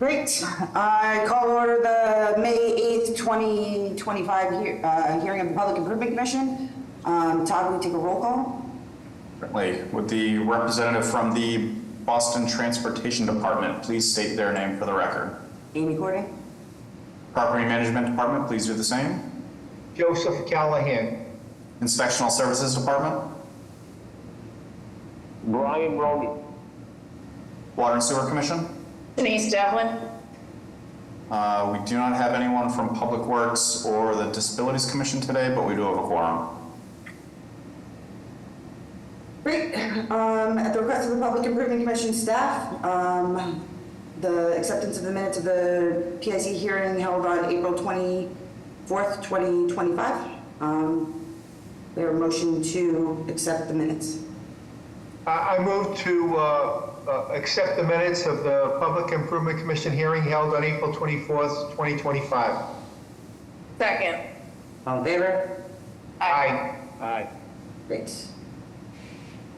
Great. I call order the May 8th, 2025 hearing of the Public Improvement Commission. Todd, will you take a roll call? Certainly. Would the representative from the Boston Transportation Department please state their name for the record? Amy Cording. Property Management Department, please do the same. Joseph Callahan. Inspectional Services Department. Brian Roney. Water and Sewer Commission. Denise Devlin. We do not have anyone from Public Works or the Disabilities Commission today, but we do have a quorum. Great. At the request of the Public Improvement Commission staff, the acceptance of the minutes of the PIC hearing held on April 24th, 2025. Their motion to accept the minutes. I move to accept the minutes of the Public Improvement Commission hearing held on April 24th, 2025. Second. All in favor? Aye. Aye. Great.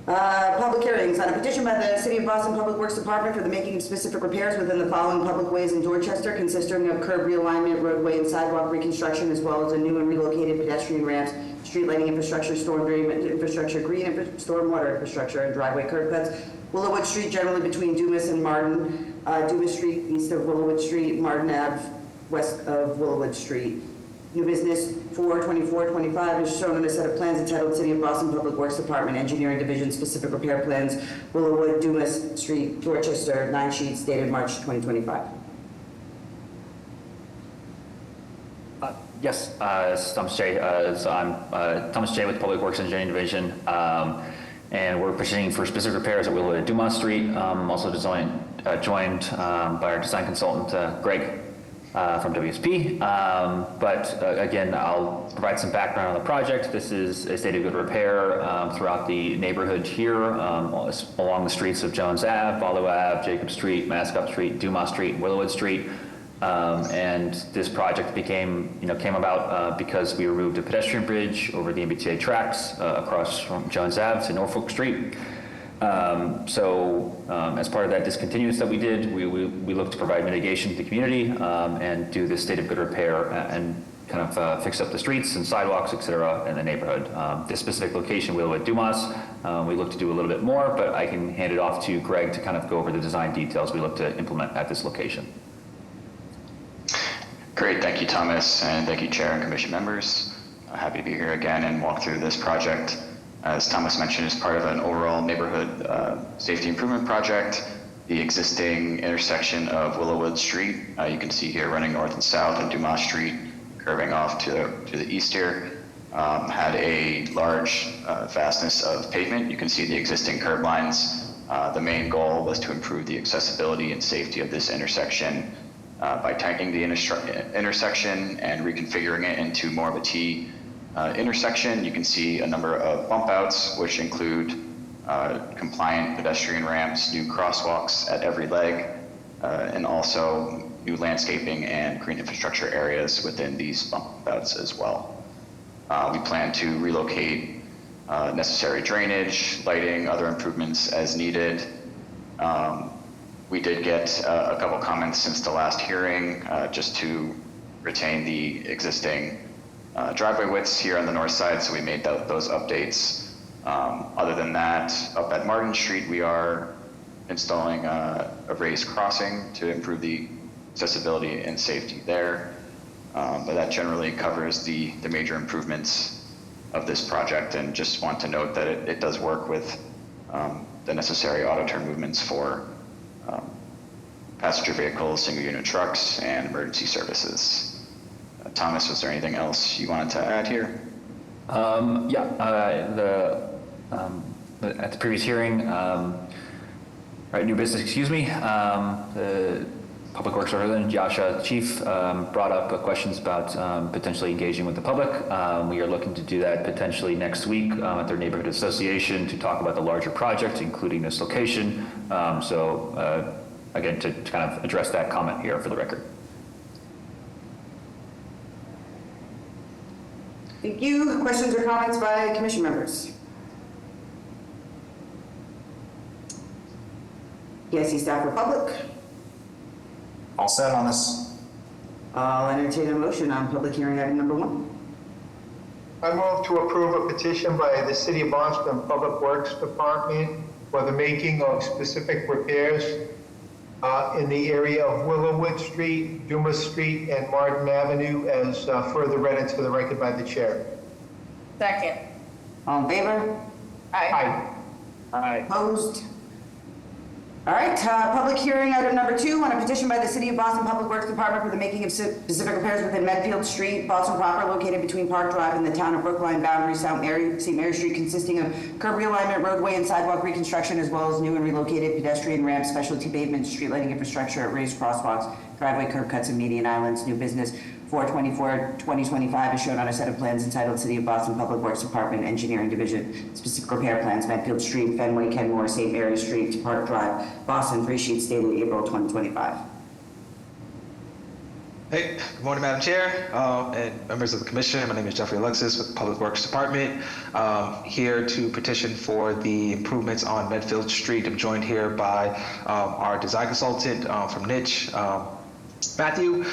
Public hearings on a petition by the City of Boston Public Works Department for the making of specific repairs within the following public ways in Dorchester, consisting of curb realignment, roadway and sidewalk reconstruction, as well as a new and relocated pedestrian ramps, street lighting infrastructure, storm drain infrastructure, stormwater infrastructure, and driveway curb cuts. Willowwood Street, generally between Dumas and Martin, Dumas Street east of Willowwood Street, Martin Ave west of Willowwood Street. New business 42425 is shown on a set of plans entitled City of Boston Public Works Department Engineering Division Specific Repair Plans, Willowwood, Dumas Street, Dorchester, 9 sheets dated March 2025. Yes, Thomas J. I'm Thomas J. with Public Works Engineering Division, and we're proceeding for specific repairs at Willowwood and Dumas Street. Also joined by our design consultant, Greg. From WSP, again, I'll provide some background on the project. This is a state of good repair throughout the neighborhood here, along the streets of Jones Ave, Barlow Ave, Jacob Street, Mascot Street, Dumas Street, Willowwood Street. And this project came about because we removed a pedestrian bridge over the MBTA tracks across from Jones Ave to Norfolk Street. As part of that discontinuance that we did, we looked to provide mitigation to the community and do this state of good repair and kind of fix up the streets and sidewalks, et cetera, in the neighborhood. This specific location, Willowwood Dumas, we look to do a little bit more, but I can hand it off to Greg to kind of go over the design details we look to implement at this location. Great, thank you, Thomas, and thank you, Chair and Commission members. Happy to be here again and walk through this project. As Thomas mentioned, as part of an overall neighborhood safety improvement project, the existing intersection of Willowwood Street, you can see here running north and south, and Dumas Street curving off to the east here, had a large vastness of pavement. You can see the existing curb lines. The main goal was to improve the accessibility and safety of this intersection by tightening the intersection and reconfiguring it into more of a T intersection. You can see a number of bump outs, which include compliant pedestrian ramps, new crosswalks at every leg, and also new landscaping and green infrastructure areas within these bump outs as well. We plan to relocate necessary drainage, lighting, other improvements as needed. We did get a couple comments since the last hearing, just to retain the existing driveway widths here on the north side, so we made those updates. Other than that, up at Martin Street, we are installing a raised crossing to improve the accessibility and safety there. But that generally covers the major improvements of this project, and just want to note that it does work with the necessary auto turn movements for passenger vehicles, single unit trucks, and emergency services. Thomas, was there anything else you wanted to add here? At the previous hearing, new business, excuse me, the Public Works Representative, Yasha Chief, brought up questions about potentially engaging with the public. We are looking to do that potentially next week at their neighborhood association to talk about the larger project, including this location. Again, to kind of address that comment here for the record. Thank you. Questions or comments by commission members? PIC staff or public? All set on this? I'll entertain a motion on public hearing item number 1. I move to approve a petition by the City of Boston Public Works Department for the making of specific repairs in the area of Willowwood Street, Dumas Street, and Martin Avenue as further read into the record by the chair. Second. All in favor? Aye. Aye. Opposed? All right, public hearing item number 2 on a petition by the City of Boston Public Works Department for the making of specific repairs within Medfield Street, Boston proper, located between Park Drive and the town of Brookline boundary, St. Mary Street, consisting of curb realignment, roadway and sidewalk reconstruction, as well as new and relocated pedestrian ramps, specialty pavement, street lighting infrastructure, raised crosswalks, driveway curb cuts, and median islands. New business 4/24/2025 is shown on a set of plans entitled City of Boston Public Works Department Engineering Division. Specific repair plans, Medfield Street, Fenway, Kenmore, St. Mary Street, to Park Drive, Boston, 3 sheets dated April 2025. Hey, good morning, Madam Chair, and members of the commission. My name is Jeffrey Alexis with the Public Works Department. Here to petition for the improvements on Medfield Street. I'm joined here by our design consultant from Niche, Matthew.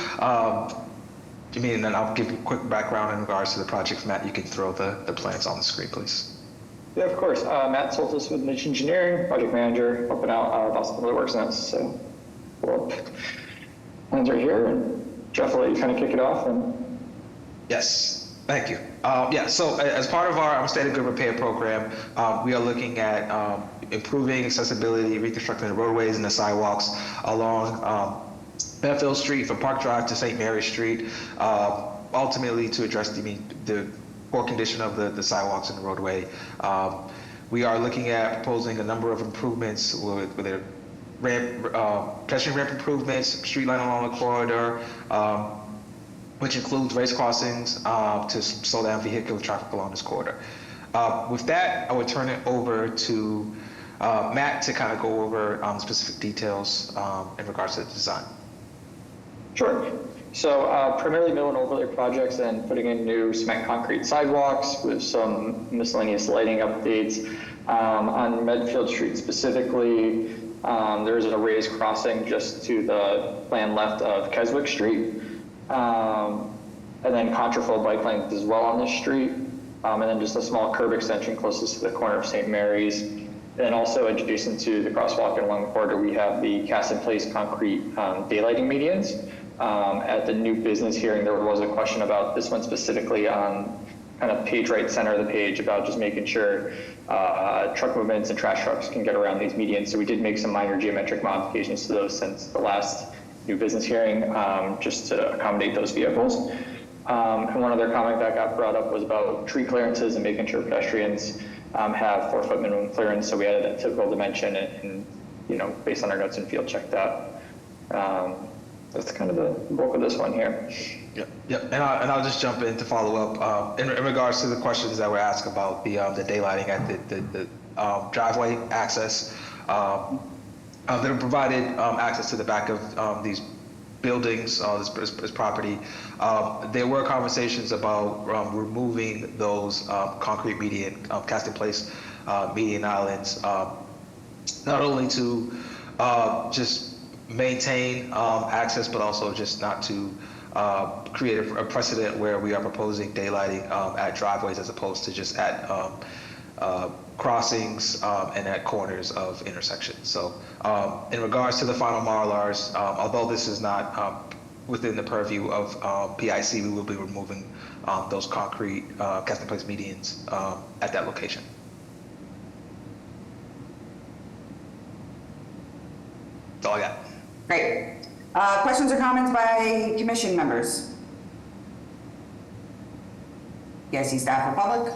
Jimmy, and then I'll give you a quick background in regards to the project. Matt, you can throw the plans on the screen, please. Yeah, of course. Matt Soltis with Niche Engineering, project manager, helping out Boston Public Works Nets. So, well, plans are here, and Jeff will let you kind of kick it off. Yes, thank you. So as part of our State of Good Repair program, we are looking at improving accessibility, reconstructing the roadways and the sidewalks along Medfield Street from Park Drive to St. Mary Street, ultimately to address the poor condition of the sidewalks and the roadway. We are looking at proposing a number of improvements with their pedestrian ramp improvements, street lighting along the corridor, which includes race crossings to slow down vehicular traffic along this corridor. With that, I would turn it over to Matt to kind of go over specific details in regards to the design. Sure. So primarily mill and overlay projects and putting in new cement concrete sidewalks with some miscellaneous lighting updates. On Medfield Street specifically, there is a raised crossing just to the plan left of Keswick Street. And then contraflow bike lanes as well on this street. And then just a small curb extension closest to the corner of St. Mary's. And also adjacent to the crosswalk and along the corridor, we have the cast-in-place concrete daylighting medians. At the new business hearing, there was a question about this one specifically on kind of page right center of the page about just making sure truck movements and trash trucks can get around these medians. So we did make some minor geometric modifications to those since the last new business hearing, just to accommodate those vehicles. And one other comment that got brought up was about tree clearances and making sure pedestrians have 4-foot minimum clearance. So we added that typical dimension and based on our notes and field checked that. That's kind of the bulk of this one here. Yep. And I'll just jump in to follow up in regards to the questions that were asked about the daylighting at the driveway access. That have provided access to the back of these buildings, this property. There were conversations about removing those concrete median, cast-in-place median islands, not only to just maintain access, but also just not to create a precedent where we are proposing daylighting at driveways as opposed to just at crossings and at corners of intersections. So in regards to the final Marlars, although this is not within the purview of PIC, we will be removing those concrete cast-in-place medians at that location. That's all I got. Great. Questions or comments by commission members? PIC staff or public?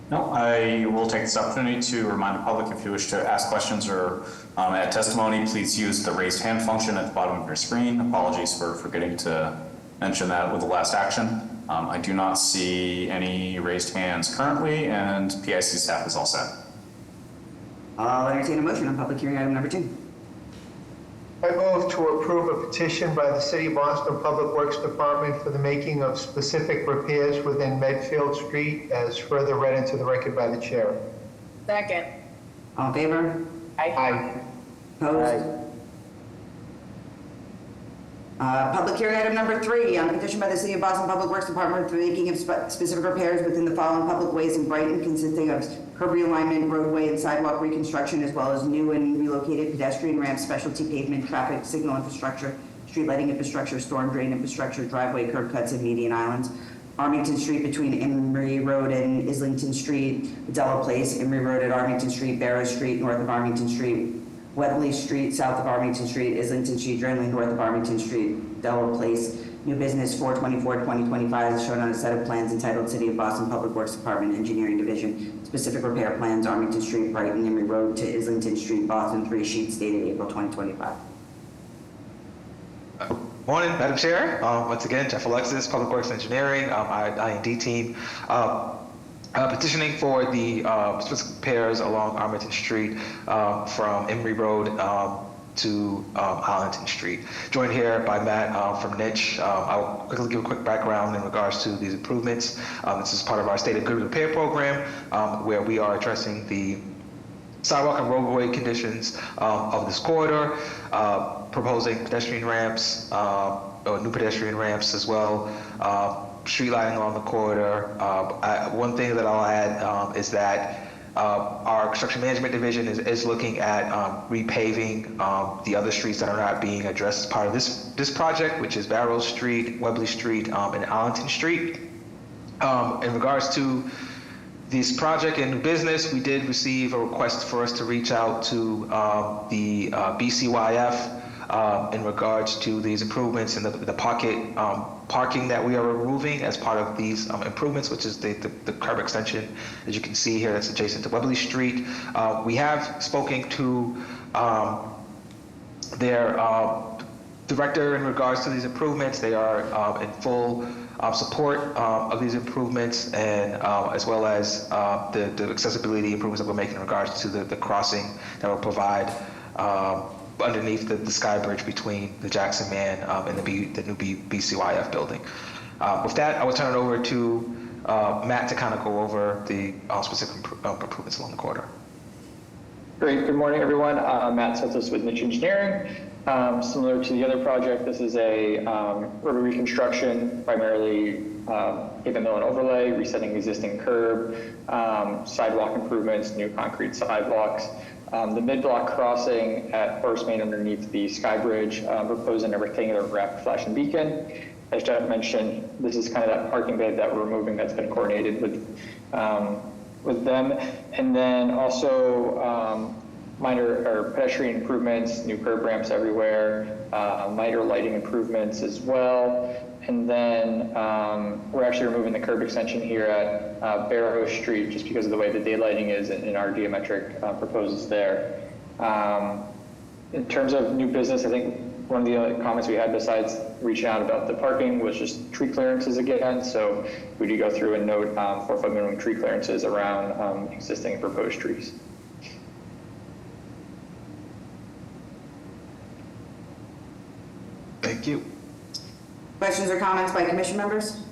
No, I will take this opportunity to remind the public, if you wish to ask questions or add testimony, please use the raised hand function at the bottom of your screen. Apologies for forgetting to mention that with the last action. I do not see any raised hands currently, and PIC staff is all set. I'll entertain a motion on public hearing item number 2. I move to approve a petition by the City of Boston Public Works Department for the making of specific repairs within Medfield Street as further read into the record by the chair. Second. All in favor? Aye. Opposed? Public hearing item number 3, on a petition by the City of Boston Public Works Department for the making of specific repairs within the following public ways in Brighton, consisting of curb realignment, roadway and sidewalk reconstruction, as well as new and relocated pedestrian ramps, specialty pavement, traffic signal infrastructure, street lighting infrastructure, storm drain infrastructure, driveway curb cuts, and median islands. Armington Street between Emery Road and Islington Street, Adela Place, Emery Road at Armington Street, Barrow Street, north of Armington Street, Webley Street, south of Armington Street, Islington Street, generally north of Armington Street, Delaware Place, new business 4/24/2025, as shown on a set of plans entitled City of Boston Public Works Department Engineering Division, specific repair plans, Armington Street, Brighton, Emery Road to Islington Street, Boston, 3 sheets dated April 2025. Morning, Madam Chair. Once again, Jeff Alexis, Public Works Engineering, I&D team. Petitioning for the specific repairs along Armington Street from Emery Road to Arlington Street. Joined here by Matt from Niche. I'll quickly give a quick background in regards to these improvements. This is part of our State of Good Repair program, where we are addressing the sidewalk and roadway conditions of this corridor, proposing pedestrian ramps, or new pedestrian ramps as well, street lighting along the corridor. One thing that I'll add is that our construction management division is looking at repaving the other streets that are not being addressed as part of this project, which is Barrow Street, Webley Street, and Arlington Street. In regards to this project and new business, we did receive a request for us to reach out to the BCYF in regards to these improvements and the parking that we are removing as part of these improvements, which is the curb extension, as you can see here, that's adjacent to Webley Street. We have spoken to their director in regards to these improvements. They are in full support of these improvements, and as well as the accessibility improvements that we're making in regards to the crossing that will provide underneath the sky bridge between the Jackson Man and the new BCYF building. With that, I will turn it over to Matt to kind of go over the specific improvements along the corridor. Great. Good morning, everyone. Matt Santos with Niche Engineering. Similar to the other project, this is a road reconstruction, primarily pavement mill and overlay, resetting existing curb, sidewalk improvements, new concrete sidewalks. The mid-block crossing at Forest Main underneath the Sky Bridge, proposing a rectangular ramp, flash and beacon. As Jeff mentioned, this is kind of that parking bay that we're removing that's been coordinated with them. And then also minor or pedestrian improvements, new curb ramps everywhere, minor lighting improvements as well. And then we're actually removing the curb extension here at Barrow Street just because of the way the daylighting is in our geometric proposals there. In terms of new business, I think one of the other comments we had besides reaching out about the parking was just tree clearances again. So we do go through and note 4-foot minimum tree clearances around existing proposed trees. Thank you. Questions or comments by commission members?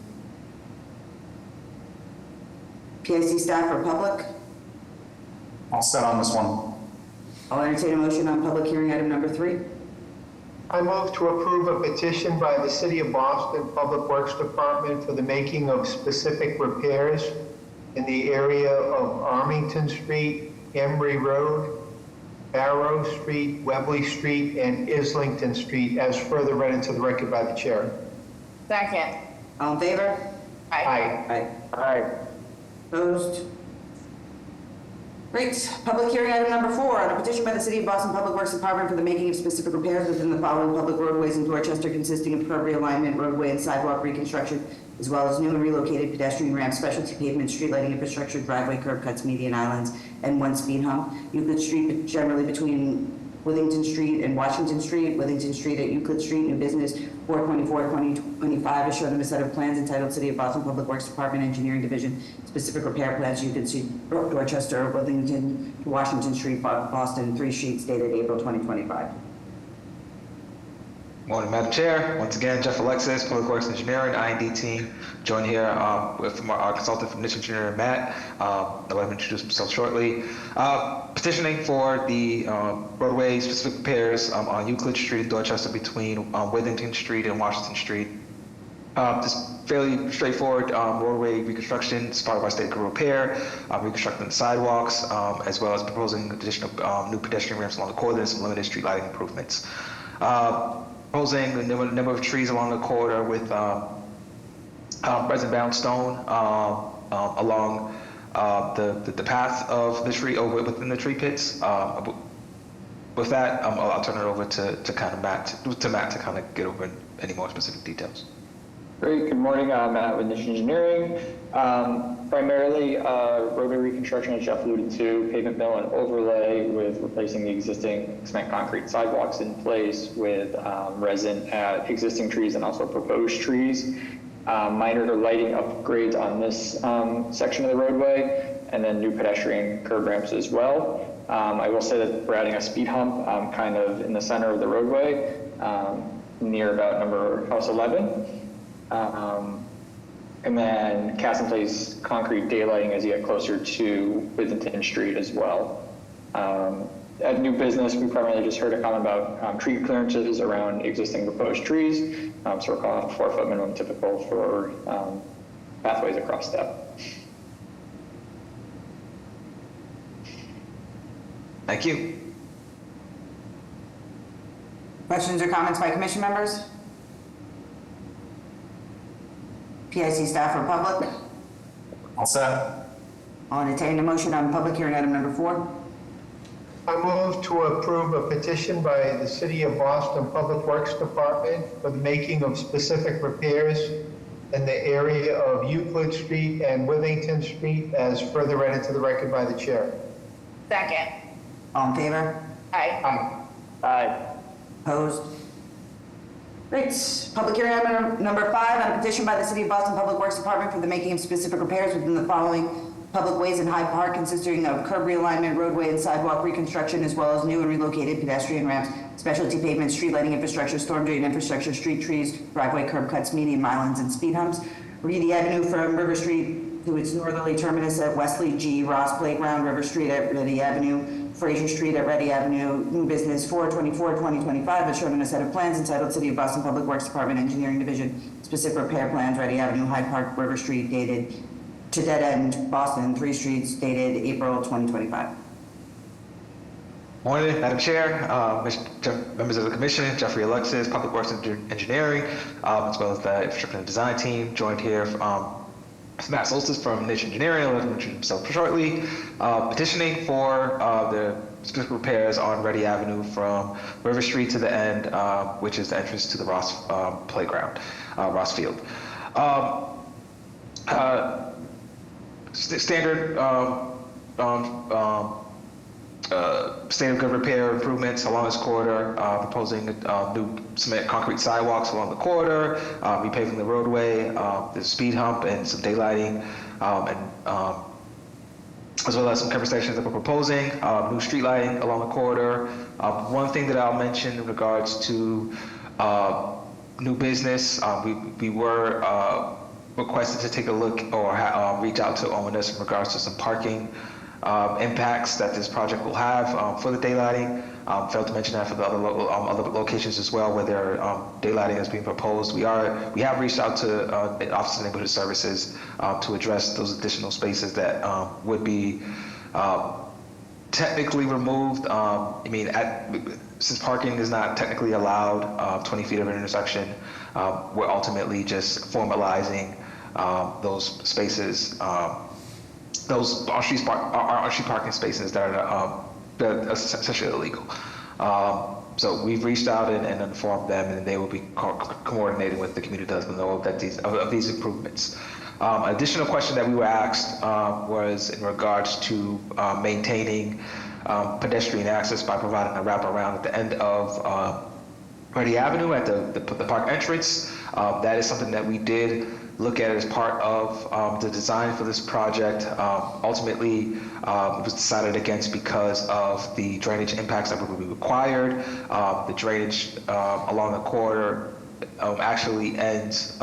PIC staff or public? All set on this one. I'll entertain a motion on public hearing item number 3. I move to approve a petition by the City of Boston Public Works Department for the making of specific repairs in the area of Armington Street, Emery Road, Barrow Street, Webley Street, and Islington Street, as further read into the record by the chair. Second. All in favor? Aye. Aye. Opposed? Great. Public hearing item number 4, on a petition by the City of Boston Public Works Department for the making of specific repairs within the following public roadways in Dorchester, consisting of curb realignment, roadway and sidewalk reconstruction, as well as new and relocated pedestrian ramps, specialty pavement, street lighting infrastructure, driveway curb cuts, median islands, and 1 speed hump. Euclid Street generally between Withington Street and Washington Street, Withington Street at Euclid Street, new business 4/24/2025, as shown in a set of plans entitled City of Boston Public Works Department Engineering Division, specific repair plans, Euclid Street, Dorchester, Withington, Washington Street, Boston, 3 sheets dated April 2025. Morning, Madam Chair. Once again, Jeff Alexis, Public Works Engineering, I&D team, joined here with our consultant from Niche Engineer, Matt. I'll let him introduce himself shortly. Petitioning for the roadway specific repairs on Euclid Street in Dorchester between Withington Street and Washington Street. Just fairly straightforward roadway reconstruction as part of our state of repair, reconstructing the sidewalks, as well as proposing additional new pedestrian ramps along the corridor and some limited street lighting improvements. Proposing a number of trees along the corridor with resin-bound stone along the path of the tree over within the tree pits. With that, I'll turn it over to Matt to kind of get over any more specific details. Great. Good morning. Matt with Niche Engineering. Primarily roadway reconstruction, as Jeff alluded to, pavement mill and overlay with replacing the existing cement concrete sidewalks in place with resin at existing trees and also proposed trees. Minor lighting upgrades on this section of the roadway, and then new pedestrian curb ramps as well. I will say that we're adding a speed hump kind of in the center of the roadway near about number house 11. And then cast in place concrete daylighting as you get closer to Withington Street as well. At new business, we primarily just heard a comment about tree clearances around existing proposed trees. So we're calling it 4-foot minimum typical for pathways across step. Thank you. Questions or comments by commission members? PIC staff or public? All set. I'll entertain a motion on public hearing item number 4. I move to approve a petition by the City of Boston Public Works Department for the making of specific repairs in the area of Euclid Street and Withington Street as further read into the record by the chair. Second. All in favor? Aye. Aye. Opposed? Great. Public hearing item number 5 on a petition by the City of Boston Public Works Department for the making of specific repairs within the following public ways in Hyde Park, consisting of curb realignment, roadway and sidewalk reconstruction, as well as new and relocated pedestrian ramps, specialty pavement, street lighting infrastructure, storm drain infrastructure, street trees, driveway curb cuts, median islands, and speed humps. Reedy Avenue from River Street to its northerly terminus at Wesley G. Ross Playground, River Street at Reedy Avenue, Fraser Street at Ready Avenue, new business 4/24/2025, as shown in a set of plans entitled City of Boston Public Works Department Engineering Division, specific repair plans, Ready Avenue, Hyde Park, River Street, dated to dead end, Boston, 3 streets, dated April 2025. Morning, Madam Chair, members of the Commission, Jeffrey Alexis, Public Works Engineering, as well as the Infrastructure and Design team, joined here from Matt Solstice from Niche Engineering. I'll let him introduce himself shortly. Petitioning for the specific repairs on Ready Avenue from River Street to the end, which is the entrance to the Ross Playground, Ross Field. Standard state of good repair improvements along this corridor, proposing new cement concrete sidewalks along the corridor, repaving the roadway, the speed hump and some daylighting, as well as some conversations that we're proposing, new street lighting along the corridor. One thing that I'll mention in regards to new business, we were requested to take a look or reach out to owners in regards to some parking impacts that this project will have for the daylighting. Failed to mention that for the other locations as well where there daylighting is being proposed. We have reached out to Office of Neighborhood Services to address those additional spaces that would be technically removed. Since parking is not technically allowed, 20 feet of an intersection, we're ultimately just formalizing those spaces, those on-street parking spaces that are essentially illegal. So we've reached out and informed them, and they will be coordinating with the community to let them know that these improvements. Additional question that we were asked was in regards to maintaining pedestrian access by providing a wraparound at the end of Ready Avenue at the park entrance. That is something that we did look at it as part of the design for this project. Ultimately, it was decided against because of the drainage impacts that would be required. The drainage along the corridor actually ends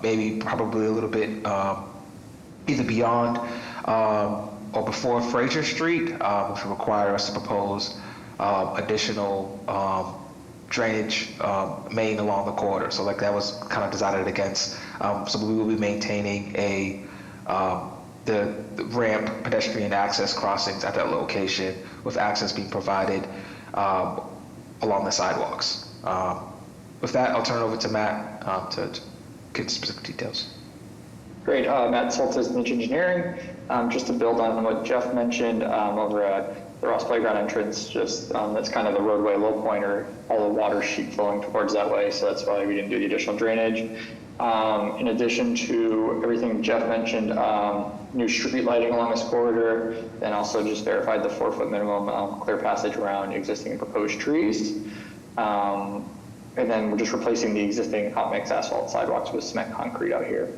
maybe probably a little bit either beyond or before Fraser Street, which would require us to propose additional drainage main along the corridor. So like that was kind of decided against. So we will be maintaining the ramp pedestrian access crossings at that location with access being provided along the sidewalks. With that, I'll turn it over to Matt to get specific details. Great. Matt Soltis, Niche Engineering. Just to build on what Jeff mentioned over at the Ross Playground entrance, just that's kind of the roadway low point, or all the water sheet flowing towards that way. So that's why we didn't do the additional drainage. In addition to everything Jeff mentioned, new street lighting along this corridor, and also just verified the 4-foot minimum clear passage around existing and proposed trees. And then we're just replacing the existing hot mix asphalt sidewalks with cement concrete out here.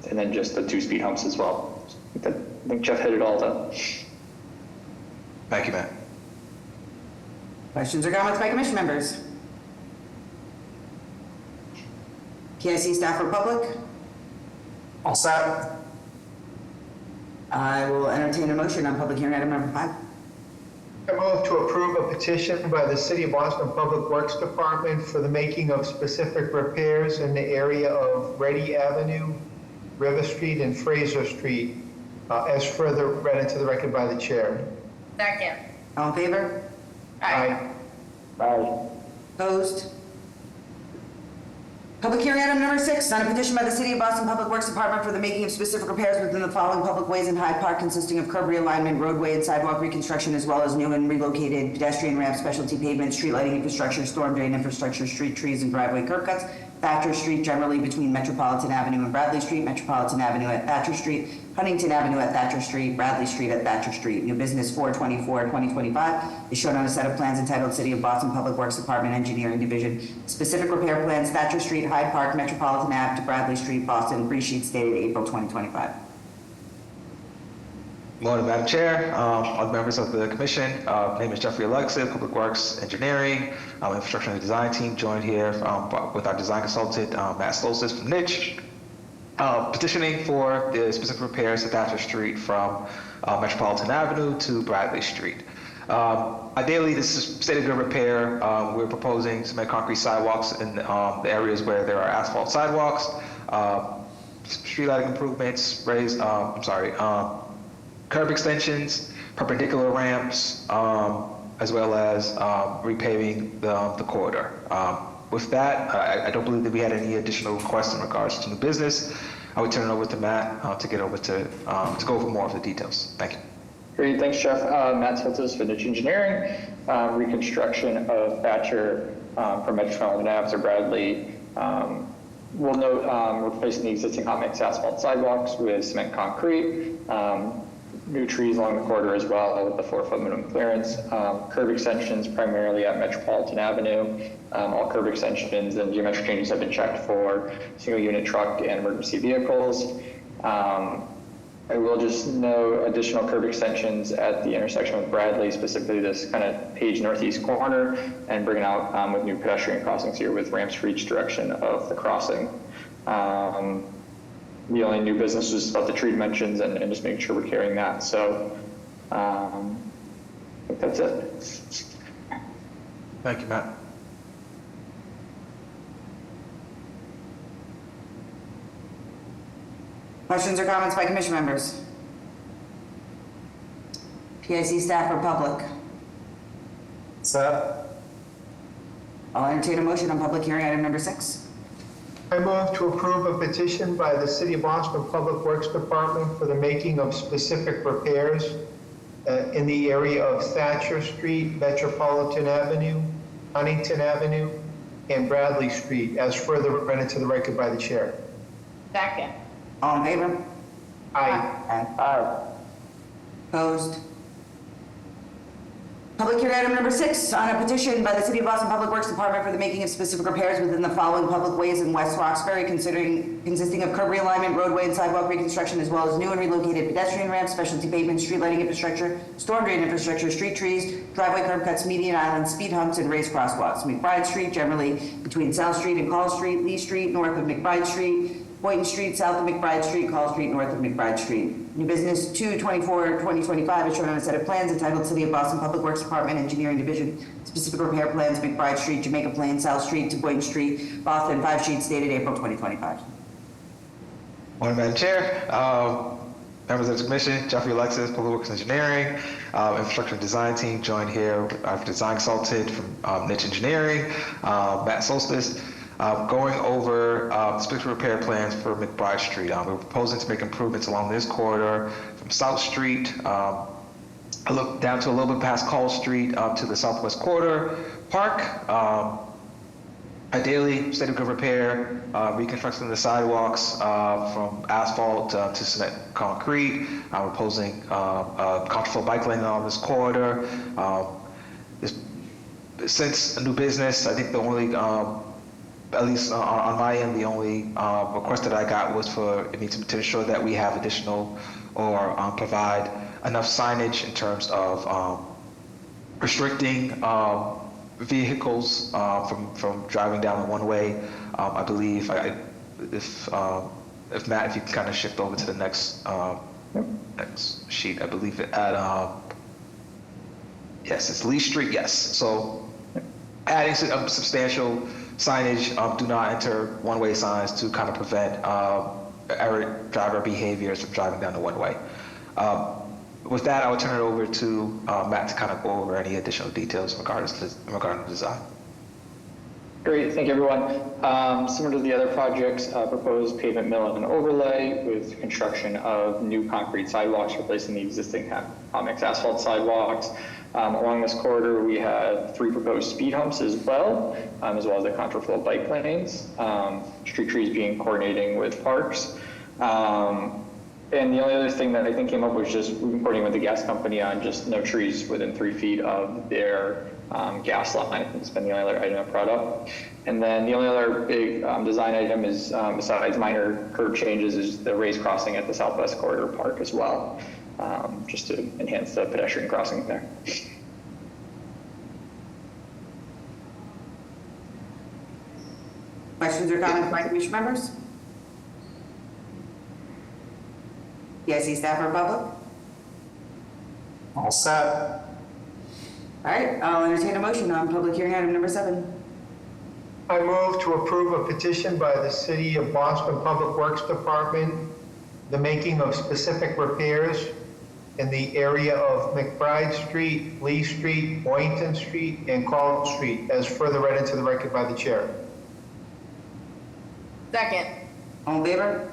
And then just the 2 speed humps as well. I think Jeff hit it all though. Thank you, Matt. Questions or comments by commission members? PIC staff or public? All set. I will entertain a motion on public hearing item number 5. I move to approve a petition by the City of Boston Public Works Department for the making of specific repairs in the area of Ready Avenue, River Street, and Fraser Street, as further read into the record by the chair. Second. All in favor? Aye. Aye. Opposed? Public hearing item number 6, on a petition by the City of Boston Public Works Department for the making of specific repairs within the following public ways in Hyde Park, consisting of curb realignment, roadway and sidewalk reconstruction, as well as new and relocated pedestrian ramp, specialty pavement, street lighting infrastructure, storm drain infrastructure, street trees and driveway curb cuts, Thatcher Street generally between Metropolitan Avenue and Bradley Street, Metropolitan Avenue at Thatcher Street, Huntington Avenue at Thatcher Street, Bradley Street at Thatcher Street. New business 4/24/2025 is shown on a set of plans entitled City of Boston Public Works Department Engineering Division. Specific repair plans, Thatcher Street, Hyde Park, Metropolitan Ave to Bradley Street, Boston, pre-sheets dated April 2025. Morning, Madam Chair, other members of the commission. My name is Jeffrey Alexa, Public Works Engineering, Infrastructure and Design Team, joined here with our design consultant, Matt Soltis from Niche, petitioning for the specific repairs to Thatcher Street from Metropolitan Avenue to Bradley Street. Ideally, this is stated good repair. We're proposing cement concrete sidewalks in the areas where there are asphalt sidewalks, street lighting improvements, curb extensions, perpendicular ramps, as well as repaving the corridor. With that, I don't believe that we had any additional requests in regards to new business. I would turn it over to Matt to go over more of the details. Thank you. Great, thanks, Jeff. Matt Soltis for Niche Engineering. Reconstruction of Thatcher from Metropolitan Ave to Bradley. We'll note we're replacing the existing hot mix asphalt sidewalks with cement concrete. New trees along the corridor as well with the 4-foot minimum clearance. Curb extensions primarily at Metropolitan Avenue. All curb extensions and geometric changes have been checked for single unit truck and emergency vehicles. I will just note additional curb extensions at the intersection with Bradley, specifically this kind of page northeast corner, and bringing out with new pedestrian crossings here with ramps for each direction of the crossing. The only new business is about the tree dimensions and just making sure we're carrying that. So I think that's it. Thank you, Matt. Questions or comments by commission members? PIC staff or public? Set. I'll entertain a motion on public hearing item number 6. I move to approve a petition by the City of Boston Public Works Department for the making of specific repairs in the area of Thatcher Street, Metropolitan Avenue, Huntington Avenue, and Bradley Street, as further read into the record by the chair. Second. All in favor? Aye. Aye. Opposed? Public hearing item number 6, on a petition by the City of Boston Public Works Department for the making of specific repairs within the following public ways in West Roxbury, consisting of curb realignment, roadway and sidewalk reconstruction, as well as new and relocated pedestrian ramps, specialty pavement, street lighting infrastructure, storm drain infrastructure, street trees, driveway curb cuts, median islands, speed humps, and raised crosswalks. McBride Street, generally between South Street and Call Street, Lee Street, north of McBride Street, Boynton Street, south of McBride Street, Call Street, north of McBride Street. New business 2/24/2025 is shown on a set of plans entitled City of Boston Public Works Department Engineering Division. Specific repair plans, McBride Street, Jamaica Plain, South Street to Boynton Street, Boston, 5 sheets dated April 2025. Morning, Madam Chair, members of the commission, Jeffrey Alexis, Public Works Engineering, Infrastructure and Design Team, joined here with our design consultant from Niche Engineering, Matt Solstice, going over specific repair plans for McBride Street. We're proposing to make improvements along this corridor from South Street, I look down to a little bit past Call Street to the southwest quarter park. Ideally, state of good repair, reconstructing the sidewalks from asphalt to cement concrete. We're proposing contraflow bike lane on this corridor. Since a new business, I think the only, at least on my end, the only request that I got was for me to ensure that we have additional or provide enough signage in terms of restricting vehicles from driving down the one-way. I believe if Matt, if you can kind of shift over to the next next sheet, I believe at yes, it's Lee Street. Yes, so adding substantial signage, do not enter one-way signs to kind of prevent errant driver behaviors from driving down the one-way. With that, I would turn it over to Matt to kind of go over any additional details regarding the design. Great, thank you, everyone. Similar to the other projects, proposed pavement mill and overlay with construction of new concrete sidewalks replacing the existing mixed asphalt sidewalks. Along this corridor, we have 3 proposed speed humps as well as the contraflow bike lanes. Street trees being coordinating with parks. And the only other thing that I think came up was just reporting with the gas company on just no trees within 3 feet of their gas line. It's been the only other item I brought up. And then the only other big design item is, besides minor curb changes, is the raised crossing at the Southwest Corridor Park as well, just to enhance the pedestrian crossing there. Questions or comments by commission members? PIC staff or public? All set. All right, I'll entertain a motion on public hearing item number 7. I move to approve a petition by the City of Boston Public Works Department, the making of specific repairs in the area of McBride Street, Lee Street, Boynton Street, and Call Street, as further read into the record by the chair. Second. All in favor?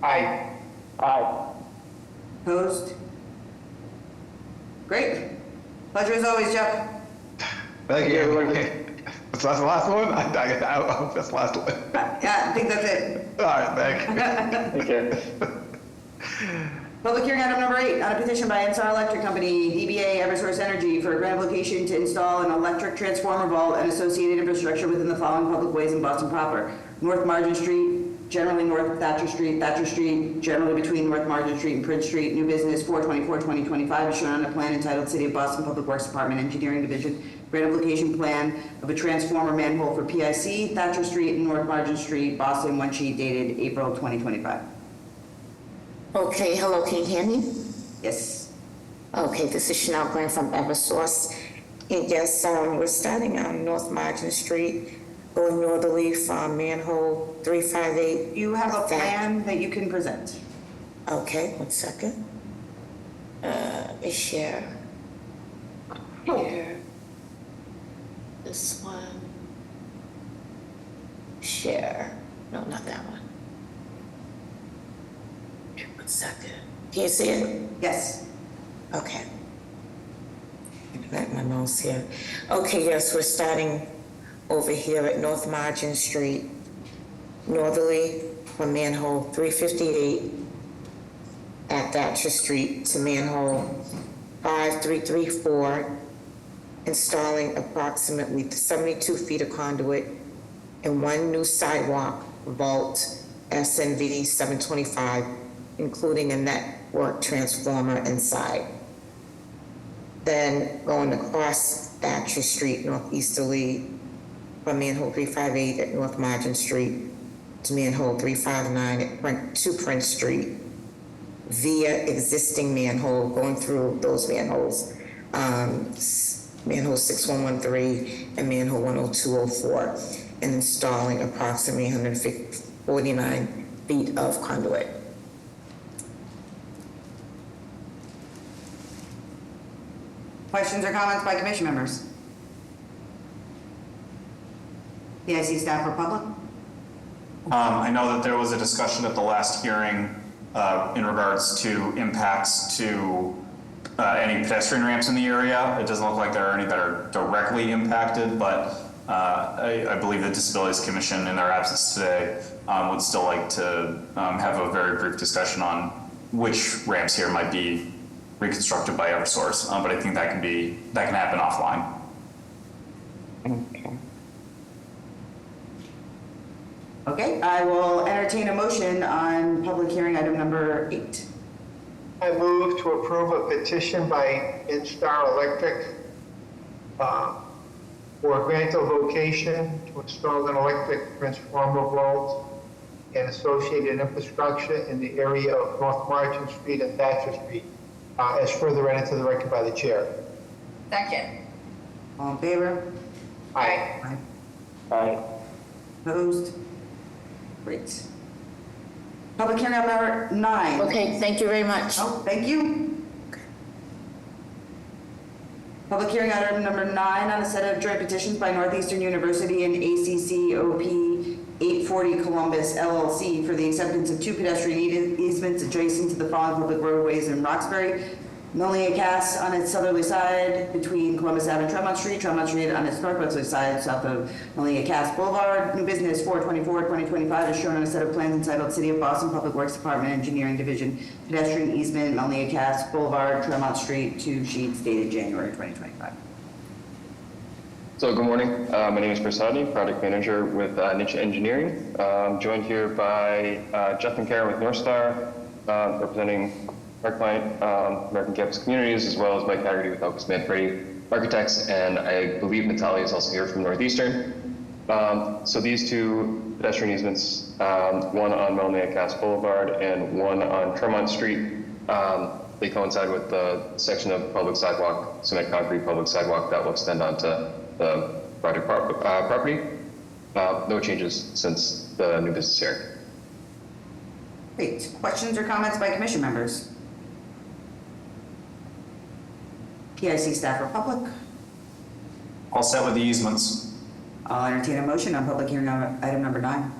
Aye. Aye. Opposed? Great. Pleasure as always, Jeff. Thank you. That's the last one? I hope that's the last one. Yeah, I think that's it. All right, thank you. Thank you. Public hearing item number 8, on a petition by NSR Electric Company, DBA Eversource Energy, for a grant application to install an electric transformer vault and associated infrastructure within the following public ways in Boston proper: North Margin Street, generally north of Thatcher Street, generally between North Margin Street and Prince Street. New business 4/24/2025 is shown on a plan entitled City of Boston Public Works Department Engineering Division. Grant application plan of a transformer manhole for PIC, Thatcher Street and North Margin Street, Boston, 1 sheet dated April 2025. Okay, hello, can you hear me? Yes. Okay, this is Chanel Green from Eversource. And yes, we're starting on North Margin Street, going northerly from manhole 358. You have a plan that you can present. Okay, 1 second. Share. Here. This one. Share. No, not that one. 1 second. Can you see it? Yes. Okay. Let my mouse here. Okay, yes, we're starting over here at North Margin Street, northerly from manhole 358 at Thatcher Street to manhole 5334 installing approximately 72 feet of conduit and one new sidewalk vault SNV 725, including a network transformer inside. Then going across Thatcher Street northeasterly from manhole 358 at North Margin Street to manhole 359 to Prince Street via existing manhole, going through those manholes, manhole 6113 and manhole 10204, and installing approximately 149 feet of conduit. Questions or comments by commission members? PIC staff or public? I know that there was a discussion at the last hearing in regards to impacts to any pedestrian ramps in the area. It doesn't look like there are any that are directly impacted, but I believe the Disabilities Commission, in their absence today, would still like to have a very brief discussion on which ramps here might be reconstructed by Eversource. But I think that can happen offline. Okay, I will entertain a motion on public hearing item number 8. I move to approve a petition by Instar Electric for a grant of location to install an electric transformer vault and associated infrastructure in the area of North Margin Street and Thatcher Street, as further read into the record by the chair. Second. All in favor? Aye. Aye. Opposed? Great. Public hearing item number 9. Okay, thank you very much. Oh, thank you. Public hearing item number 9 on a set of joint petitions by Northeastern University and ACCOP 840 Columbus LLC for the acceptance of 2 pedestrian easements adjacent to the following public roadways in Roxbury. Millie Cass on its southerly side between Columbus Ave and Tremont Street on its northwesterly side south of Millie Cass Boulevard. New business 4/24/2025 is shown on a set of plans entitled City of Boston Public Works Department Engineering Division Pedestrian Easement, Millie Cass Boulevard, Tremont Street, 2 sheets dated January 2025. So good morning. My name is Chris Hodney, Project Manager with Niche Engineering. I'm joined here by Justin Karen with Northstar, representing our client, American Campus Communities, as well as Mike Haggerty with Elvis Manfredi Architects, and I believe Natalia is also here from Northeastern. So these 2 pedestrian easements, one on Melnea Cass Boulevard and one on Tremont Street, they coincide with the section of public sidewalk, cement concrete public sidewalk that will extend onto the project property. No changes since the new business hearing. Great. Questions or comments by commission members? PIC staff or public? All set with the easements. I'll entertain a motion on public hearing item number 9.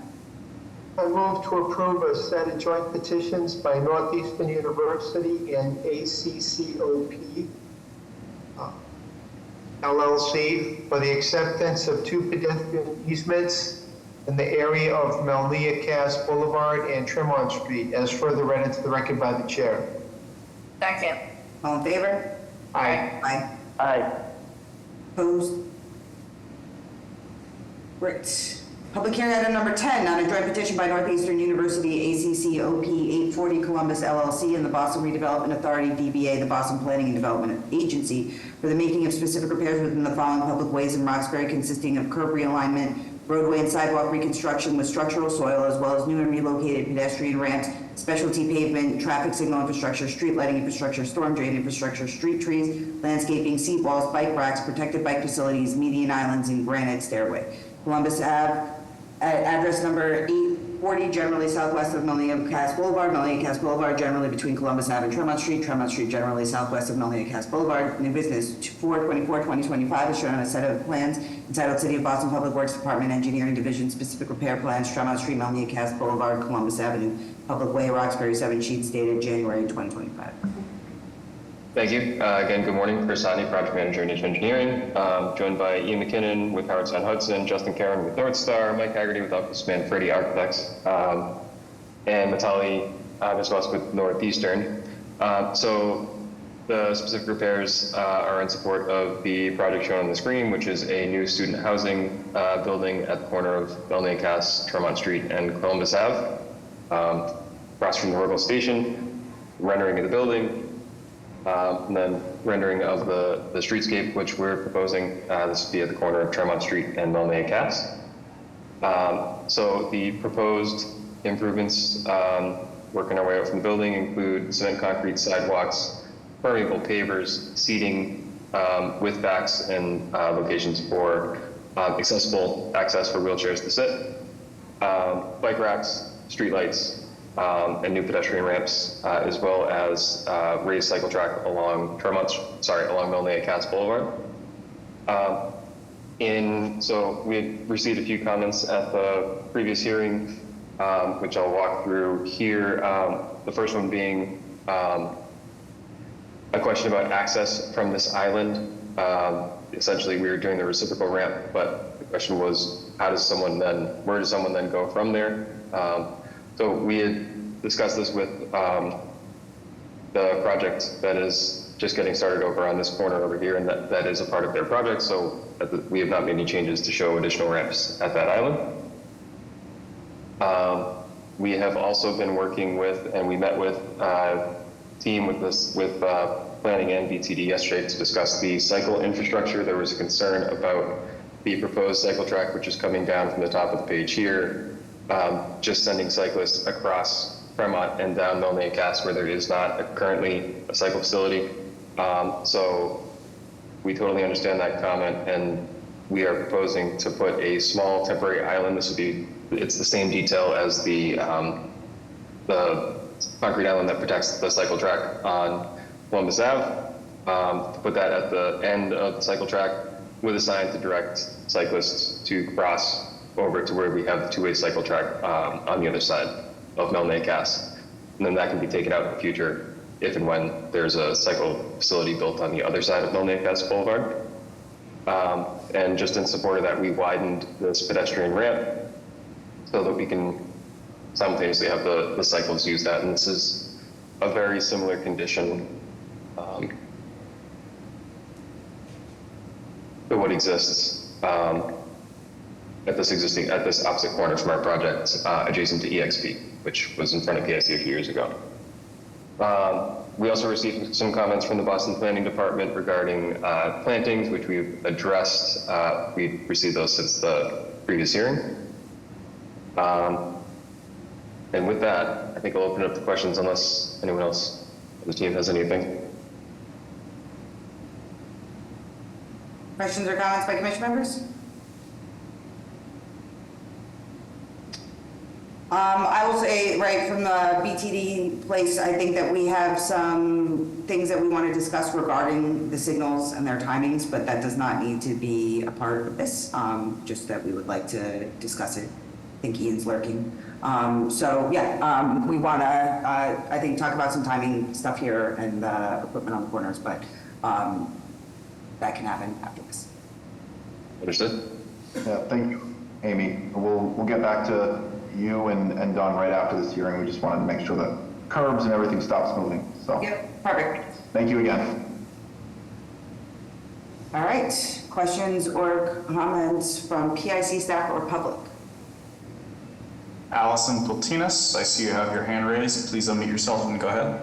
I move to approve a set of joint petitions by Northeastern University and ACCOP LLC for the acceptance of 2 pedestrian easements in the area of Melnea Cass Boulevard and Tremont Street, as further read into the record by the chair. Second. All in favor? Aye. Aye. Aye. Opposed? Great. Public hearing item number 10 on a joint petition by Northeastern University, ACCOP 840 Columbus LLC, and the Boston Redevelopment Authority, DBA, the Boston Planning and Development Agency, for the making of specific repairs within the following public ways in Roxbury, consisting of curb realignment, roadway and sidewalk reconstruction with structural soil, as well as new and relocated pedestrian ramps, specialty pavement, traffic signal infrastructure, street lighting infrastructure, storm drain infrastructure, street trees, landscaping, seat walls, bike racks, protected bike facilities, median islands, and granite stairway. Columbus Ave, at address number 840, generally southwest of Melnea Cass Boulevard, generally between Columbus Ave and Tremont Street generally southwest of Melnea Cass Boulevard. New business 4/24/2025 is shown on a set of plans entitled City of Boston Public Works Department Engineering Division Specific Repair Plans, Tremont Street, Melnea Cass Boulevard, Columbus Avenue, Public Way, Roxbury, 7 sheets dated January 2025. Thank you. Again, good morning. Chris Hodney, Project Manager, Niche Engineering. Joined by Ian McKinnon with Howard Stein Hudson, Justin Karen with Northstar, Mike Haggerty with Elvis Manfredi Architects, and Natalia Viswas with Northeastern. So The specific repairs are in support of the project shown on the screen, which is a new student housing building at the corner of Melnea Cass, Tremont Street, and Columbus Ave, across from the Rogel Station, rendering of the building, and then rendering of the streetscape, which we're proposing. This would be at the corner of Tremont Street and Melnea Cass. So the proposed improvements, working our way out from the building, include cement concrete sidewalks, permeable pavers, seating with backs and locations for accessible access for wheelchairs to sit, bike racks, streetlights, and new pedestrian ramps, as well as raised cycle track along Melnea Cass Boulevard. So we received a few comments at the previous hearing, which I'll walk through here. The first one being a question about access from this island. Essentially, we were doing the reciprocal ramp, but the question was, where does someone then go from there? So we had discussed this with the project that is just getting started over on this corner over here, and that is a part of their project, so we have not made any changes to show additional ramps at that island. We have also been working with, and we met with team with planning and BTD yesterday to discuss the cycle infrastructure. There was a concern about the proposed cycle track, which is coming down from the top of the page here, just sending cyclists across Fremont and down Melnea Cass, where there is not currently a cycle facility. So we totally understand that comment, and we are proposing to put a small temporary island. It's the same detail as the concrete island that protects the cycle track on Columbus Ave, to put that at the end of the cycle track with a sign to direct cyclists to cross over to where we have the two-way cycle track on the other side of Melnea Cass. And then that can be taken out in the future if and when there's a cycle facility built on the other side of Melnea Cass Boulevard. And just in support of that, we widened this pedestrian ramp so that we can simultaneously have the cyclists use that. And this is a very similar condition to what exists at this opposite corner from our project, adjacent to EXP, which was in front of PSC a few years ago. We also received some comments from the Boston Planning Department regarding plantings, which we've addressed. We've received those since the previous hearing. And with that, I think I'll open it up to questions unless anyone else on the team has anything. Questions or comments by commission members? I will say, right from the BTD place, I think that we have some things that we want to discuss regarding the signals and their timings, but that does not need to be a part of this, just that we would like to discuss it. I think Ian's lurking. We want to, I think, talk about some timing stuff here and the equipment on the corners, but that can happen after this. Understood? Yeah, thank you, Amy. We'll get back to you and Don right after this hearing. We just wanted to make sure that curbs and everything stops moving. So, Yep, perfect. thank you again. All right, questions or comments from PIC staff or public? Allison Pultinas, I see you have your hand raised. Please unmute yourself and go ahead.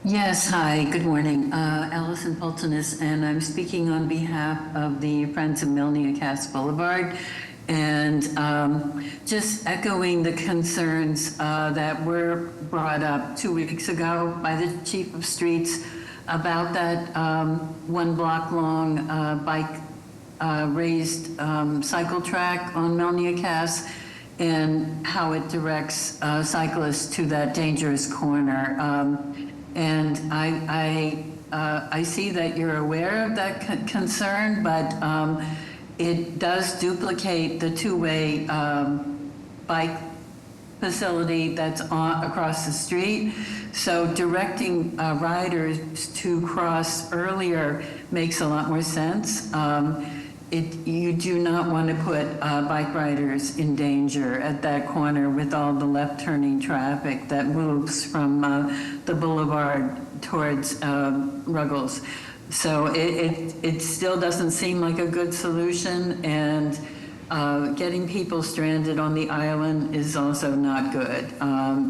Yes, hi, good morning. Allison Pultinas, and I'm speaking on behalf of the Friends of Melnea Cass Boulevard. And just echoing the concerns that were brought up 2 weeks ago by the Chief of Streets about that 1 block long bike raised cycle track on Melnea Cass and how it directs cyclists to that dangerous corner. And I see that you're aware of that concern, but it does duplicate the two-way bike facility that's across the street. So directing riders to cross earlier makes a lot more sense. you do not want to put bike riders in danger at that corner with all the left turning traffic that moves from the boulevard towards Ruggles. So it still doesn't seem like a good solution, and getting people stranded on the island is also not good.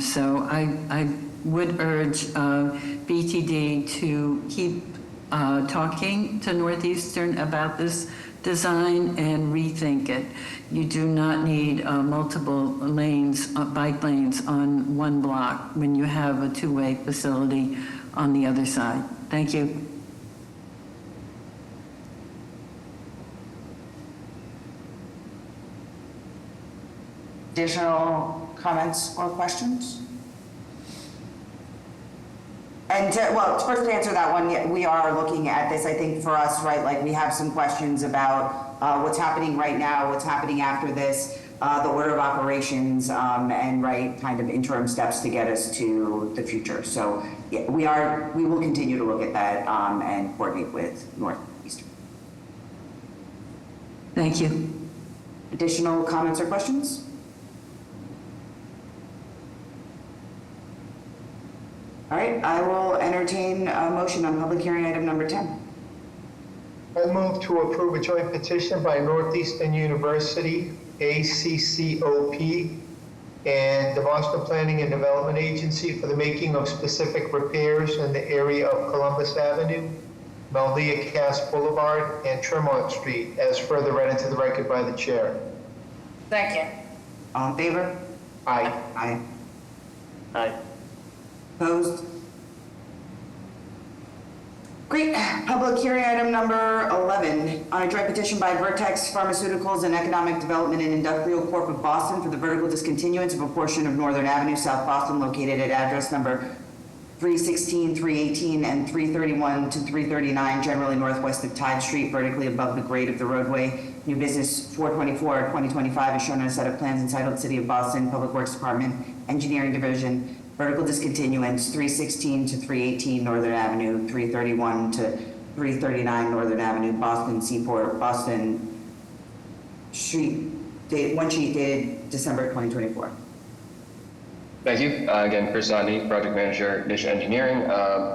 So I would urge BTD to keep talking to Northeastern about this design and rethink it. You do not need multiple lanes, bike lanes on one block when you have a two-way facility on the other side. Thank you. Additional comments or questions? And first to answer that one, yeah, we are looking at this. I think for us, right, like we have some questions about what's happening right now, what's happening after this, the order of operations, and right, kind of interim steps to get us to the future. So yeah, we will continue to look at that and coordinate with Northeastern. Thank you. Additional comments or questions? All right, I will entertain a motion on public hearing item number 10. I move to approve a joint petition by Northeastern University, ACCOP, and the Boston Planning and Development Agency for the making of specific repairs in the area of Columbus Avenue, Melnia Cass Boulevard, and Tremont Street, as further read into the record by the chair. Second. All in favor? Aye. Aye. Aye. Opposed? Great. Public hearing item number 11, on a joint petition by Vertex Pharmaceuticals and Economic Development and Industrial Corp of Boston for the vertical discontinuance of a portion of Northern Avenue, South Boston, located at address number 316, 318, and 331 to 339, generally northwest of Tide Street, vertically above the grade of the roadway. New business 424-2025 is shown on a set of plans entitled City of Boston, Public Works Department, Engineering Division, vertical discontinuance 316 to 318 Northern Avenue, 331 to 339 Northern Avenue, Boston Seaport, Boston Street, one sheet dated December 2024. Thank you. Again, Chris Nandi, Project Manager, Niche Engineering,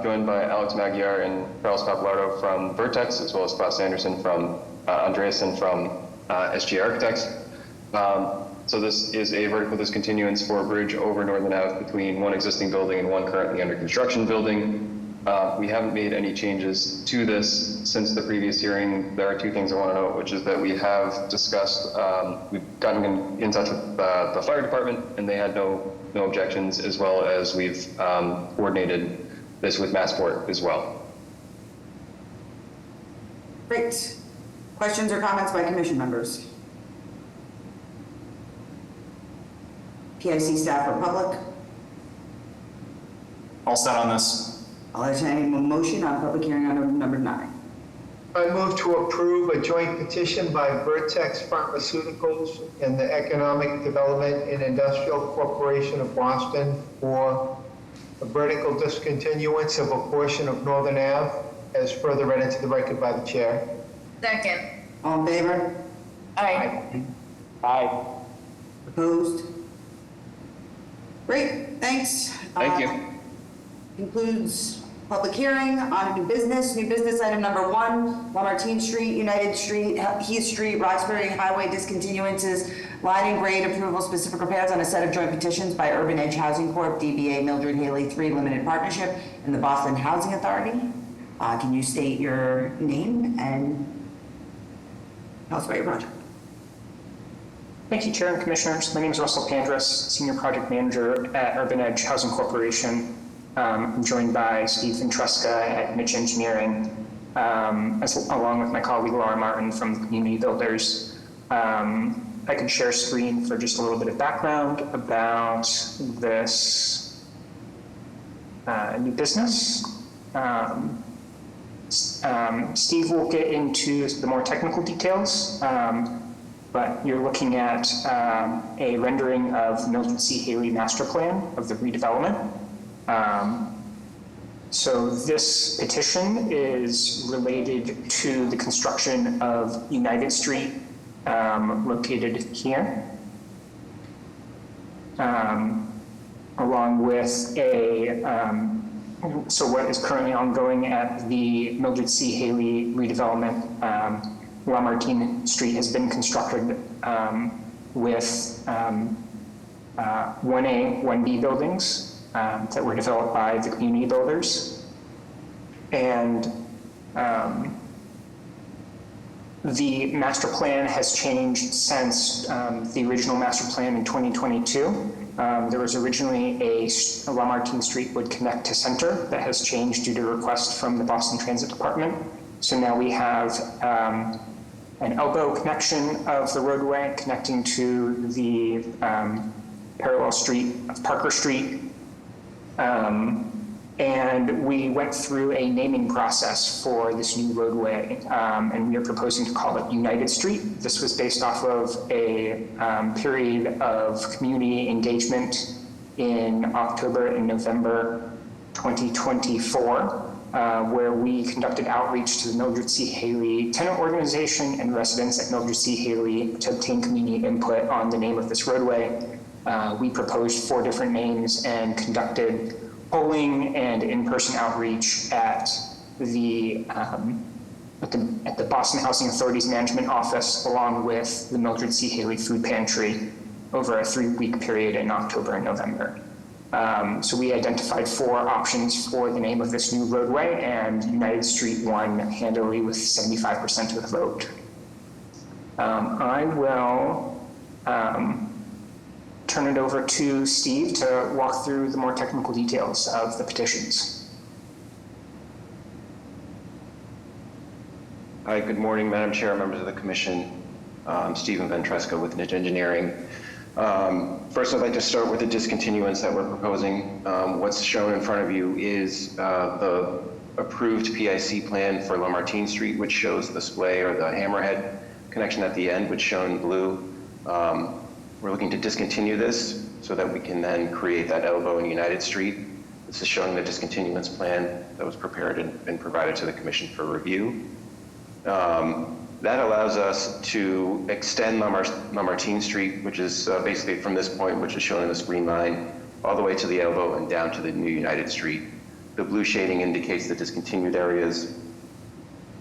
joined by Alex Magyar and Carlos Papalardo from Vertex, as well as Scott Sanderson from Andreasen from SG Architects. So this is a vertical discontinuance for a bridge over Northern Ave between one existing building and one currently under construction building. We haven't made any changes to this since the previous hearing. There are two things I want to note, which is that we have discussed, we've gotten in touch with the fire department, and they had no objections, as well as we've coordinated this with Massport as well. Great. Questions or comments by commission members? PIC staff or public? All set on this? I'll entertain a motion on public hearing item number 9. I move to approve a joint petition by Vertex Pharmaceuticals and the Economic Development and Industrial Corporation of Boston for a vertical discontinuance of a portion of Northern Ave, as further read into the record by the chair. Second. All in favor? Aye. Aye. Opposed? Great, thanks. Thank you. Concludes public hearing on new business. New business item number 1, Lamartine Street, United Street, Heath Street, Roxbury Highway discontinuances, line and grade approval, specific repairs on a set of joint petitions by Urban Edge Housing Corp., DBA Mildred Haley 3 Limited Partnership, and the Boston Housing Authority. Can you state your name and tell us about your project? Thank you, Chair and Commissioners. My name is Russell Pandrus, Senior Project Manager at Urban Edge Housing Corporation. I'm joined by Steve Ventresca at Niche Engineering, along with my colleague Laura Martin from the Community Builders. I can share screen for just a little bit of background about this new business. Steve will get into the more technical details, but you're looking at a rendering of Mildred C. Haley master plan of the redevelopment. So this petition is related to the construction of United Street, located here, along with so what is currently ongoing at the Mildred C. Haley redevelopment. Lamartine Street has been constructed with 1A, 1B buildings that were developed by the community builders. And the master plan has changed since the original master plan in 2022. There was originally a Lamartine Street would connect to Center that has changed due to request from the Boston Transit Department. So now we have an elbow connection of the roadway connecting to the parallel street of Parker Street. And we went through a naming process for this new roadway, and we are proposing to call it United Street. This was based off of a period of community engagement in October and November 2024, where we conducted outreach to the Mildred C. Haley tenant organization and residents at Mildred C. Haley to obtain community input on the name of this roadway. We proposed 4 different names and conducted polling and in-person outreach at the Boston Housing Authority's Management Office, along with the Mildred C. Haley Food Pantry over a 3-week period in October and November. So we identified 4 options for the name of this new roadway, and United Street won handily with 75% of the vote. I will turn it over to Steve to walk through the more technical details of the petitions. Hi, good morning, Madam Chair, members of the Commission. I'm Stephen Ventresca with Niche Engineering. First, I'd like to start with the discontinuance that we're proposing. What's shown in front of you is the approved PIC plan for Lamartine Street, which shows the splay or the hammerhead connection at the end, which is shown in blue. We're looking to discontinue this so that we can then create that elbow in United Street. This is showing the discontinuance plan that was prepared and provided to the Commission for review. That allows us to extend Lamartine Street, which is basically from this point, which is shown in this green line, all the way to the elbow and down to the new United Street. The blue shading indicates the discontinued areas.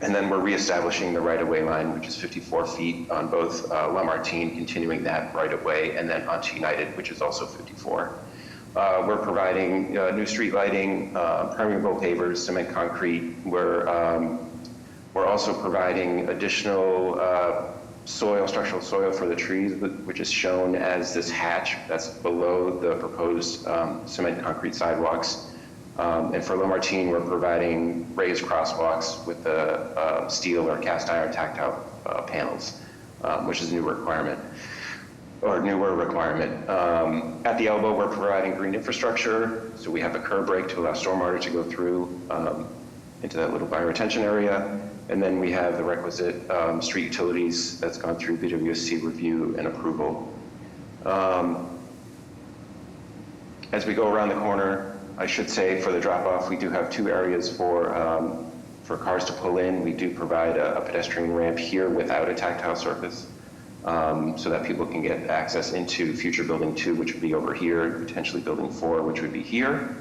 And then we're reestablishing the right-of-way line, which is 54 feet on both Lamartine, continuing that right-of-way, and then onto United, which is also 54. We're providing new street lighting, permeable pavers, cement concrete. We're also providing additional structural soil for the trees, which is shown as this hatch that's below the proposed cement concrete sidewalks. And for Lamartine, we're providing raised crosswalks with the steel or cast iron tactile panels, which is a newer requirement. At the elbow, we're providing green infrastructure. So we have a curb break to allow stormwater to go through into that little bioretention area. And then we have the requisite street utilities that's gone through BWSC review and approval. As we go around the corner, I should say for the drop-off, we do have 2 areas for cars to pull in. We do provide a pedestrian ramp here without a tactile surface so that people can get access into future building 2, which would be over here, potentially building 4, which would be here.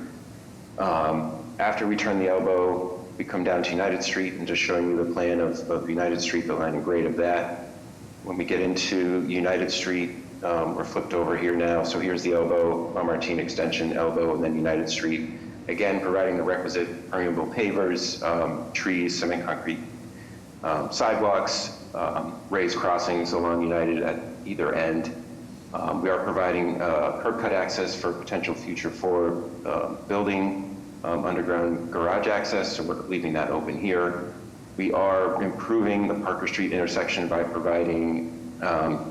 After we turn the elbow, we come down to United Street, and just showing you the plan of United Street, the line and grade of that. When we get into United Street, we're flipped over here now. So here's the elbow, Lamartine extension, elbow, and then United Street. Again, providing the requisite permeable pavers, trees, cement concrete, sidewalks, raised crossings along United at either end. We are providing curb cut access for potential future building, underground garage access, so we're leaving that open here. We are improving the Parker Street intersection by providing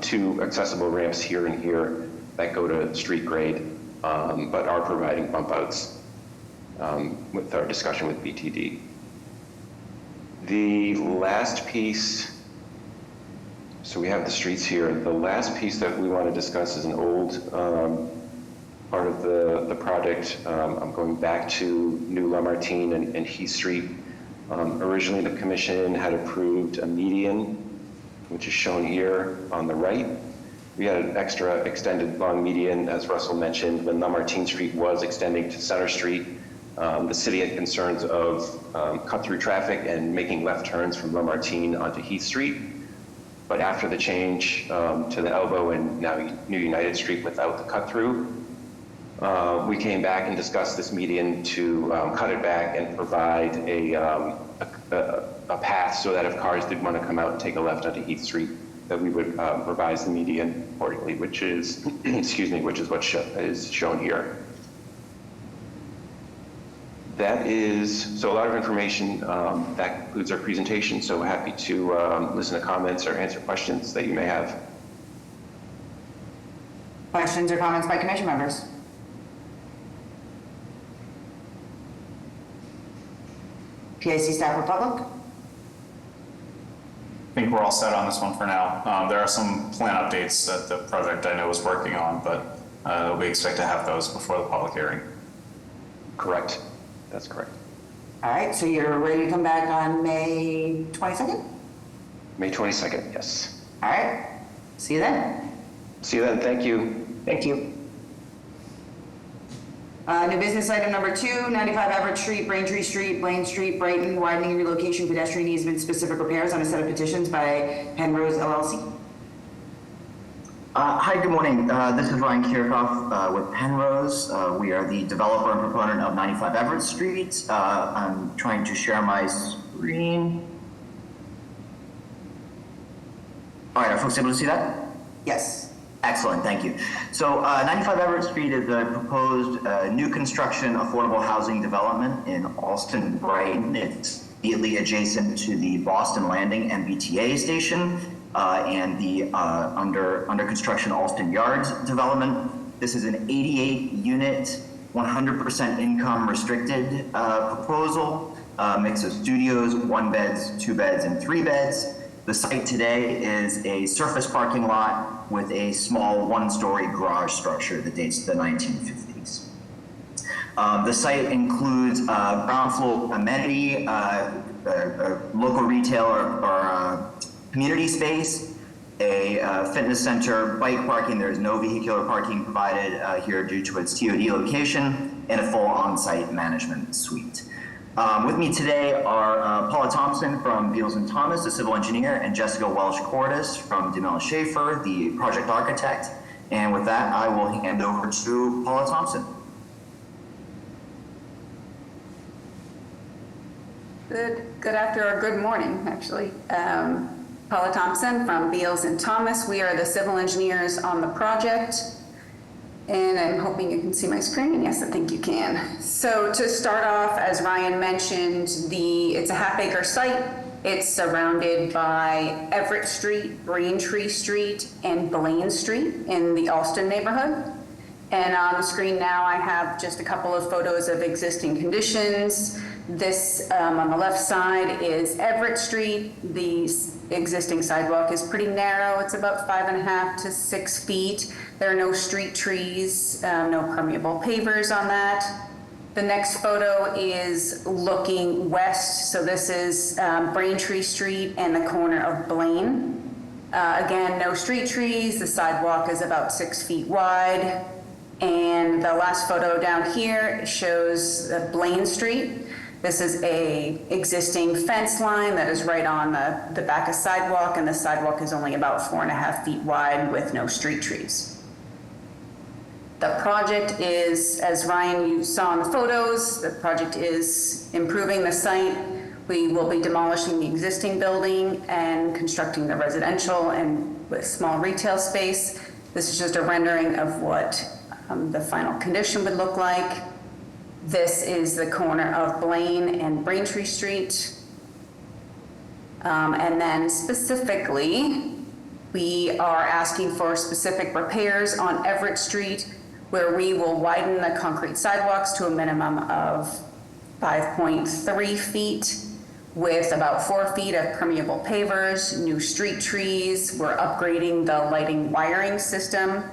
2 accessible ramps here and here that go to street grade, but are providing bump outs with our discussion with BTD. The last piece, so we have the streets here. The last piece that we want to discuss is an old part of the project. I'm going back to New Lamartine and Heath Street. Originally, the commission had approved a median, which is shown here on the right. We had an extra extended long median, as Russell mentioned, when Lamartine Street was extending to Center Street. The city had concerns of cut-through traffic and making left turns from Lamartine onto Heath Street. But after the change to the elbow and now New United Street without the cut-through, we came back and discussed this median to cut it back and provide a path so that if cars did want to come out and take a left onto Heath Street, that we would revise the median accordingly, which is, excuse me, which is what is shown here. That is, so a lot of information, that concludes our presentation, so happy to listen to comments or answer questions that you may have. Questions or comments by commission members? PIC staff or public? I think we're all set on this one for now. There are some plan updates that the project I know is working on, but we expect to have those before the public hearing. Correct. That's correct. All right, so you're ready to come back on May 22nd? May 22nd, yes. All right, see you then. See you then. Thank you. Thank you. New business item number 2, 95 Everett Street, Braintree Street, Blaine Street, Brighton, widening relocation, pedestrian easement, specific repairs on a set of petitions by Penrose LLC. Hi, good morning. This is Ryan Kirchhoff with Penrose. We are the developer and proponent of 95 Everett Street. I'm trying to share my screen. All right, are folks able to see that? Yes. Excellent, thank you. So 95 Everett Street is a proposed new construction affordable housing development in Alston, Brighton. It's immediately adjacent to the Boston Landing MBTA station and the under construction Alston Yards development. This is an 88 unit, 100% income restricted proposal, mix of studios, 1 beds, 2 beds, and 3 beds. The site today is a surface parking lot with a small 1-story garage structure that dates to the 1950s. The site includes ground floor amenity, local retail or community space, a fitness center, bike parking. There is no vehicular parking provided here due to its TOD location, and a full on-site management suite. With me today are Paula Thompson from Beals & Thomas, the civil engineer, and Jessica Welsh-Cordis from DeMille Schaefer, the project architect. And with that, I will hand over to Paula Thompson. Good morning, actually. Paula Thompson from Beals & Thomas. We are the civil engineers on the project. And I'm hoping you can see my screen. Yes, I think you can. So to start off, as Ryan mentioned, it's a half-acre site. It's surrounded by Everett Street, Braintree Street, and Blaine Street in the Alston neighborhood. And on the screen now, I have just a couple of photos of existing conditions. This, on the left side, is Everett Street. The existing sidewalk is pretty narrow. It's about 5.5 to 6 feet. There are no street trees, no permeable pavers on that. The next photo is looking west. So this is Braintree Street and the corner of Blaine. Again, no street trees. The sidewalk is about 6 feet wide. And the last photo down here shows Blaine Street. This is a existing fence line that is right on the back of sidewalk, and the sidewalk is only about 4.5 feet wide with no street trees. The project is, as Ryan, you saw in the photos, the project is improving the site. We will be demolishing the existing building and constructing the residential and with small retail space. This is just a rendering of what the final condition would look like. This is the corner of Blaine and Braintree Street. And then specifically, we are asking for specific repairs on Everett Street, where we will widen the concrete sidewalks to a minimum of 5.3 feet with about 4 feet of permeable pavers, new street trees. We're upgrading the lighting wiring system.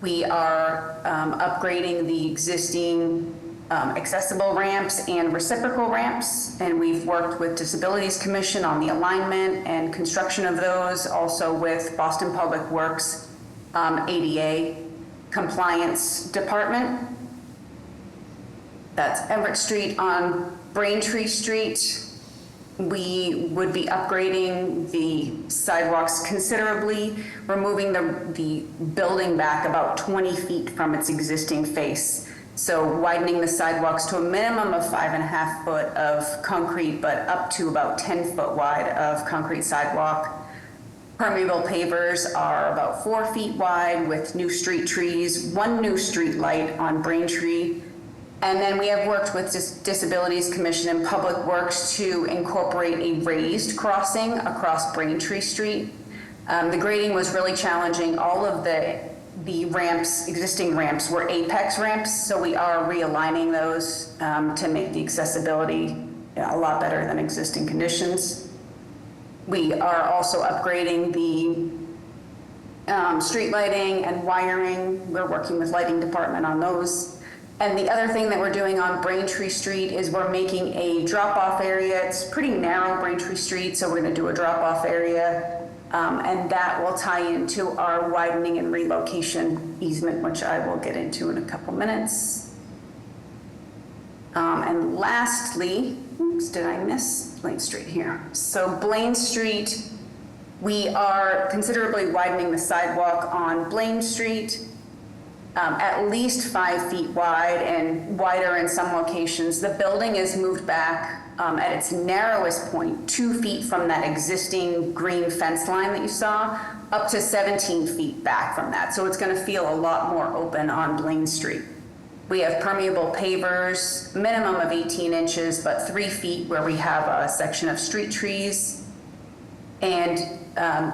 We are upgrading the existing accessible ramps and reciprocal ramps, and we've worked with Disabilities Commission on the alignment and construction of those, also with Boston Public Works ADA Compliance Department. That's Everett Street. On Braintree Street, we would be upgrading the sidewalks considerably, removing the building back about 20 feet from its existing face. So widening the sidewalks to a minimum of 5.5 foot of concrete, but up to about 10 foot wide of concrete sidewalk. Permeable pavers are about 4 feet wide with new street trees, 1 new street light on Braintree. And then we have worked with Disabilities Commission and Public Works to incorporate a raised crossing across Braintree Street. The grading was really challenging. All of the ramps, existing ramps, were apex ramps, so we are realigning those to make the accessibility a lot better than existing conditions. We are also upgrading the street lighting and wiring. We're working with lighting department on those. And the other thing that we're doing on Braintree Street is we're making a drop-off area. It's pretty narrow, Braintree Street, so we're going to do a drop-off area. And that will tie into our widening and relocation easement, which I will get into in a couple minutes. And lastly, oops, did I miss Blaine Street here? So Blaine Street, we are considerably widening the sidewalk on Blaine Street, at least 5 feet wide and wider in some locations. The building is moved back at its narrowest point, 2 feet from that existing green fence line that you saw, up to 17 feet back from that. So it's going to feel a lot more open on Blaine Street. We have permeable pavers, minimum of 18 inches, but 3 feet where we have a section of street trees, and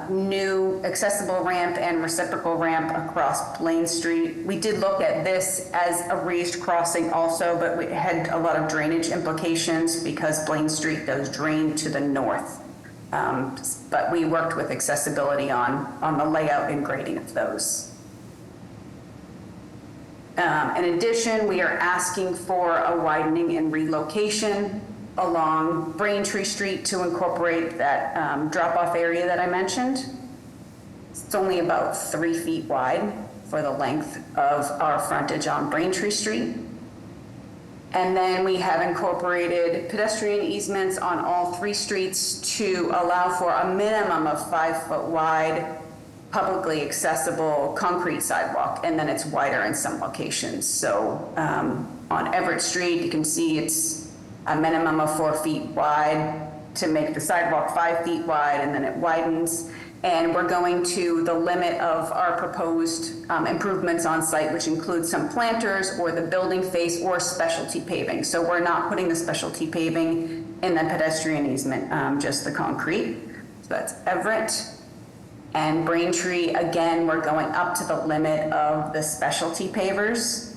new accessible ramp and reciprocal ramp across Blaine Street. We did look at this as a raised crossing also, but we had a lot of drainage implications because Blaine Street does drain to the north. But we worked with accessibility on the layout and grading of those. In addition, we are asking for a widening and relocation along Braintree Street to incorporate that drop-off area that I mentioned. It's only about 3 feet wide for the length of our frontage on Braintree Street. And then we have incorporated pedestrian easements on all 3 streets to allow for a minimum of 5 foot wide, publicly accessible concrete sidewalk, and then it's wider in some locations. So on Everett Street, you can see it's a minimum of 4 feet wide to make the sidewalk 5 feet wide, and then it widens. And we're going to the limit of our proposed improvements on site, which includes some planters or the building face or specialty paving. So we're not putting the specialty paving in the pedestrian easement, just the concrete. So that's Everett. And Braintree, again, we're going up to the limit of the specialty pavers.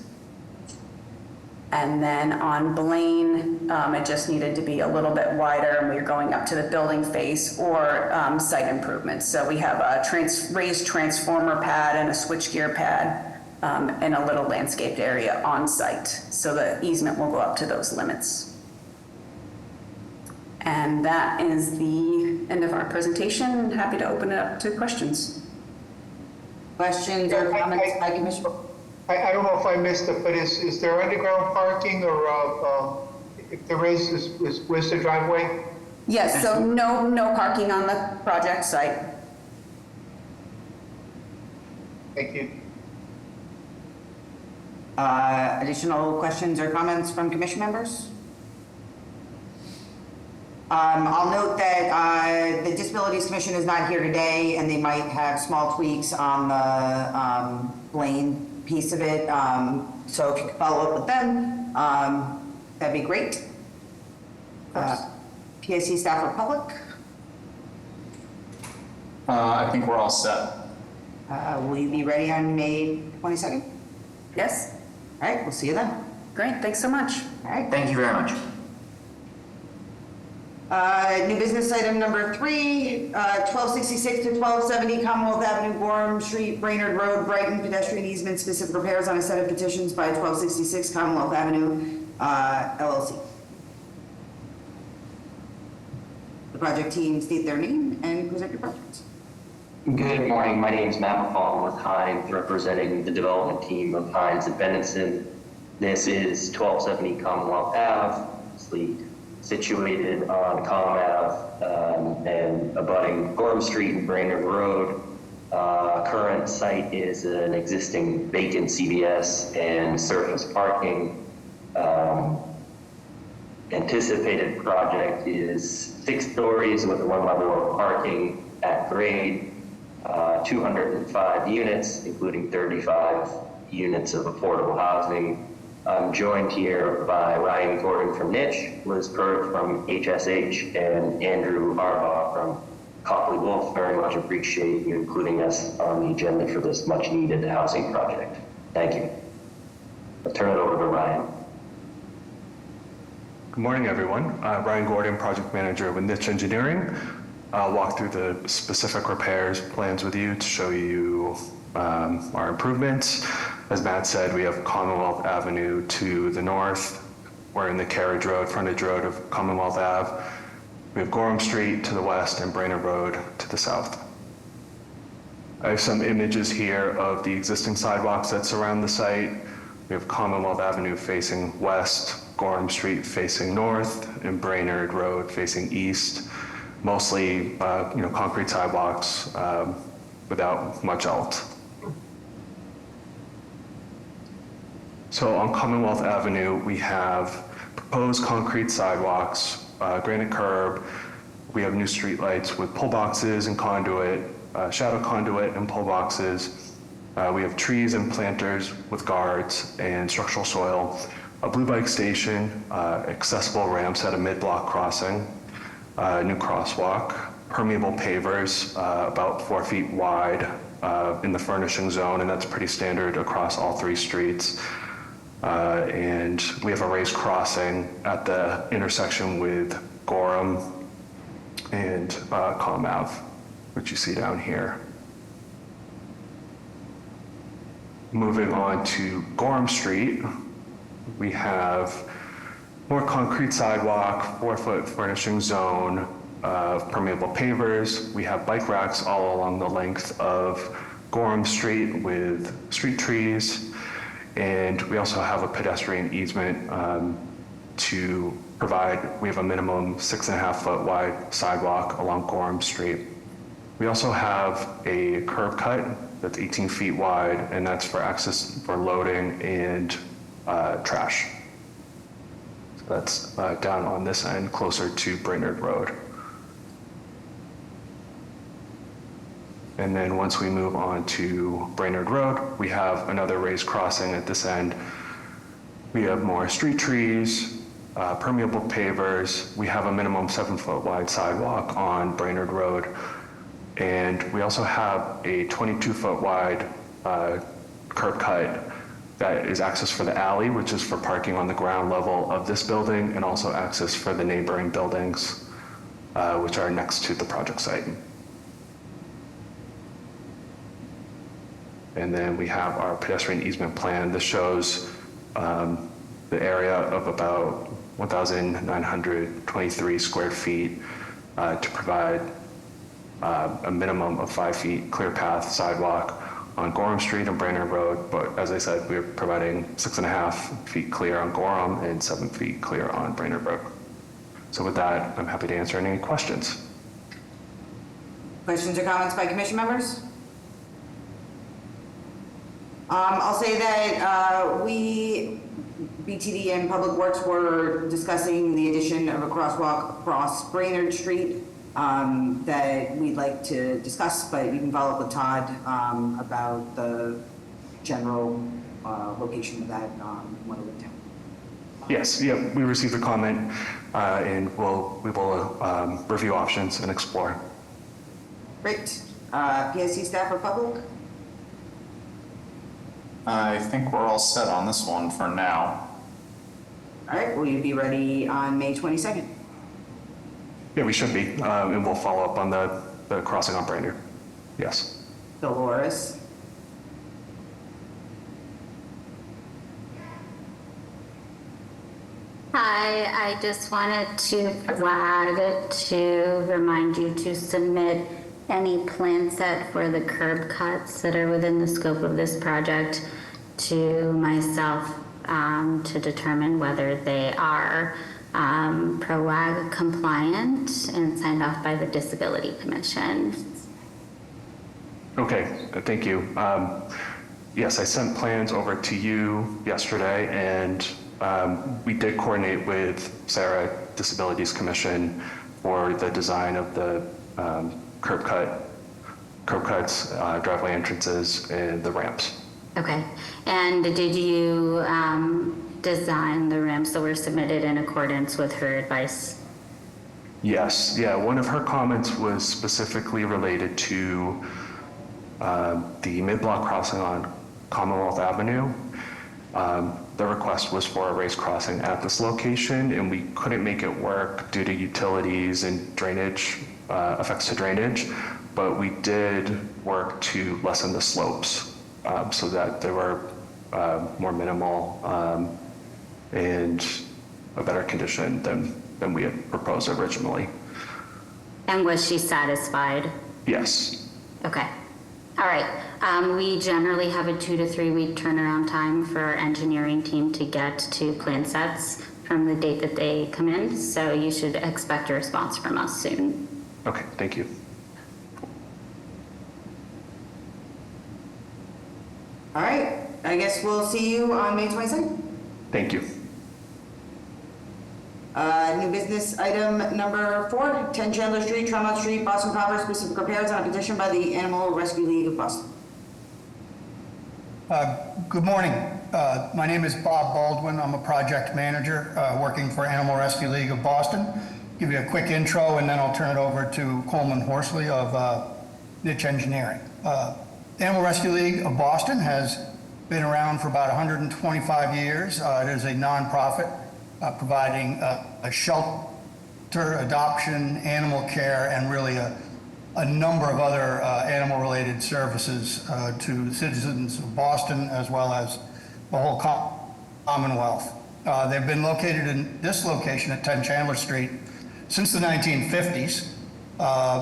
And then on Blaine, it just needed to be a little bit wider, and we were going up to the building face or site improvements. So we have a raised transformer pad and a switchgear pad and a little landscaped area on site. So the easement will go up to those limits. And that is the end of our presentation. Happy to open it up to questions. Questions or comments by Commissioner? I don't know if I missed it, but is there underground parking, or if there is where's the driveway? Yes, so no parking on the project site. Thank you. Additional questions or comments from commission members? I'll note that the Disabilities Commission is not here today, and they might have small tweaks on the Blaine piece of it. So if you could follow up with them, that'd be great. PIC staff or public? I think we're all set. Will you be ready on May 22nd? Yes. All right, we'll see you then. Great, thanks so much. All right. Thank you very much. New business item number 3, 1266 to 1270 Commonwealth Avenue, Gorham Street, Brainerd Road, Brighton, pedestrian easement, specific repairs on a set of petitions by 1266 Commonwealth Avenue, LLC. The project team state their name and present your project. Good morning. My name is Matt McFaul with Hines, representing the development team of Hines and Benenson. This is 1270 Commonwealth Ave, obviously situated on Com Ave and abutting Gorham Street and Brainerd Road. Current site is an existing vacant CVS and surface parking. Anticipated project is 6 stories with 1 level of parking at grade, 205 units, including 35 units of affordable housing. I'm joined here by Ryan Gordon from Niche, Liz Pert from HSH, and Andrew Arbaugh from Copley Wolf. Very much appreciate you including us on the agenda for this much needed housing project. Thank you. I'll turn it over to Ryan. Good morning, everyone. Ryan Gordon, project manager with Niche Engineering. I'll walk through the specific repairs plans with you to show you our improvements. As Matt said, we have Commonwealth Avenue to the north. We're in the carriage road, frontage road of Commonwealth Ave. We have Gorham Street to the west and Brainerd Road to the south. I have some images here of the existing sidewalks that surround the site. We have Commonwealth Avenue facing west, Gorham Street facing north, and Brainerd Road facing east. Mostly, concrete sidewalks without much else. So on Commonwealth Avenue, we have proposed concrete sidewalks, granite curb. We have new streetlights with pole boxes and conduit, shadow conduit and pole boxes. We have trees and planters with guards and structural soil, a blue bike station, accessible ramps at a mid-block crossing, new crosswalk, permeable pavers, about 4 feet wide in the furnishing zone, and that's pretty standard across all 3 streets. And we have a raised crossing at the intersection with Gorham and Com Ave, which you see down here. Moving on to Gorham Street, we have more concrete sidewalk, 4-foot furnishing zone, permeable pavers. We have bike racks all along the length of Gorham Street with street trees. And we also have a pedestrian easement to provide, we have a minimum 6.5-foot wide sidewalk along Gorham Street. We also have a curb cut that's 18 feet wide, and that's for access for loading and trash. So that's down on this end, closer to Brainerd Road. And then once we move on to Brainerd Road, we have another raised crossing at this end. We have more street trees, permeable pavers. We have a minimum 7-foot wide sidewalk on Brainerd Road. And we also have a 22-foot wide curb cut that is access for the alley, which is for parking on the ground level of this building, and also access for the neighboring buildings, which are next to the project site. And then we have our pedestrian easement plan. This shows the area of about 1,923 square feet to provide a minimum of 5 feet clear path sidewalk on Gorham Street and Brainerd Road. But as I said, we're providing 6.5 feet clear on Gorham and 7 feet clear on Brainerd Road. So with that, I'm happy to answer any questions. Questions or comments by commission members? I'll say that BTD and Public Works were discussing the addition of a crosswalk across Brainerd Street that we'd like to discuss, but you can follow up with Todd about the general location of that when we're in town. Yes, yeah, we received a comment and we will review options and explore. Great. PIC staff or public? I think we're all set on this one for now. All right, will you be ready on May 22nd? Yeah, we should be, and we'll follow up on the crossing on Brainerd. Yes. Dolores? Hi, I just wanted to flag to remind you to submit any plan set for the curb cuts that are within the scope of this project to myself to determine whether they are PROAG compliant and signed off by the Disability Commission. Okay, thank you. Yes, I sent plans over to you yesterday, and we did coordinate with Sarah, Disabilities Commission, for the design of the curb cuts, driveway entrances, and the ramps. Okay, and did you design the ramps that were submitted in accordance with her advice? Yes, yeah, one of her comments was specifically related to the mid-block crossing on Commonwealth Avenue. The request was for a raised crossing at this location, and we couldn't make it work due to utilities and drainage, effects to drainage, but we did work to lessen the slopes so that they were more minimal and a better condition than we had proposed originally. And was she satisfied? Yes. Okay. All right. We generally have a 2 to 3 week turnaround time for our engineering team to get to plan sets from the date that they come in. So you should expect a response from us soon. Okay, thank you. All right, I guess we'll see you on May 22nd. Thank you. New business item number 4, 10 Chandler Street, Tremont Street, Boston Proper, specific repairs on a petition by the Animal Rescue League of Boston. Good morning. My name is Bob Baldwin. I'm a project manager working for Animal Rescue League of Boston. Give you a quick intro and then I'll turn it over to Coleman Horsley of Niche Engineering. Animal Rescue League of Boston has been around for about 125 years. It is a nonprofit providing a shelter, adoption, animal care, and really a number of other animal-related services to citizens of Boston as well as the whole Commonwealth. They've been located in this location at 10 Chandler Street since the 1950s,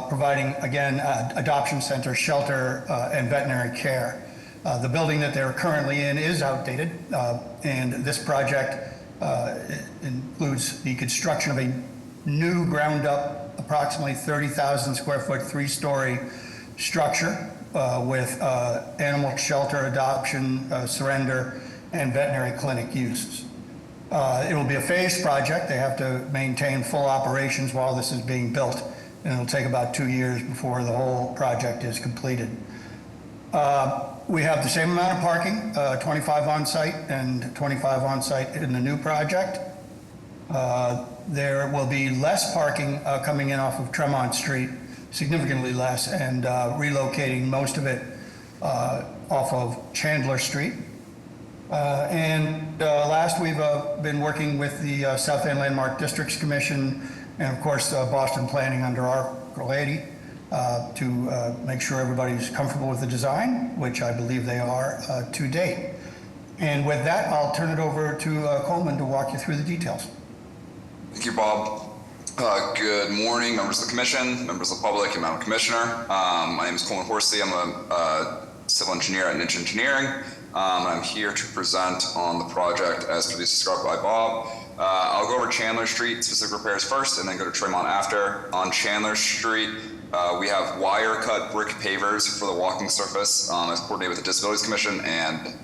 providing, again, adoption center, shelter, and veterinary care. The building that they're currently in is outdated, and this project includes the construction of a new ground-up, approximately 30,000 square foot, 3-story structure with animal shelter, adoption, surrender, and veterinary clinic uses. It will be a phased project. They have to maintain full operations while this is being built, and it'll take about 2 years before the whole project is completed. We have the same amount of parking, 25 on site and 25 on site in the new project. There will be less parking coming in off of Tremont Street, significantly less, and relocating most of it off of Chandler Street. Last, we've been working with the South End Landmark Districts Commission and, of course, Boston Planning under Article 80 to make sure everybody's comfortable with the design, which I believe they are to date. And with that, I'll turn it over to Coleman to walk you through the details. Thank you, Bob. Good morning, members of the commission, members of the public, and Madam Commissioner. My name is Coleman Horsley. I'm a civil engineer at Niche Engineering. I'm here to present on the project as previously described by Bob. I'll go over Chandler Street specific repairs first and then go to Tremont after. On Chandler Street, we have wire cut brick pavers for the walking surface as coordinated with the Disabilities Commission and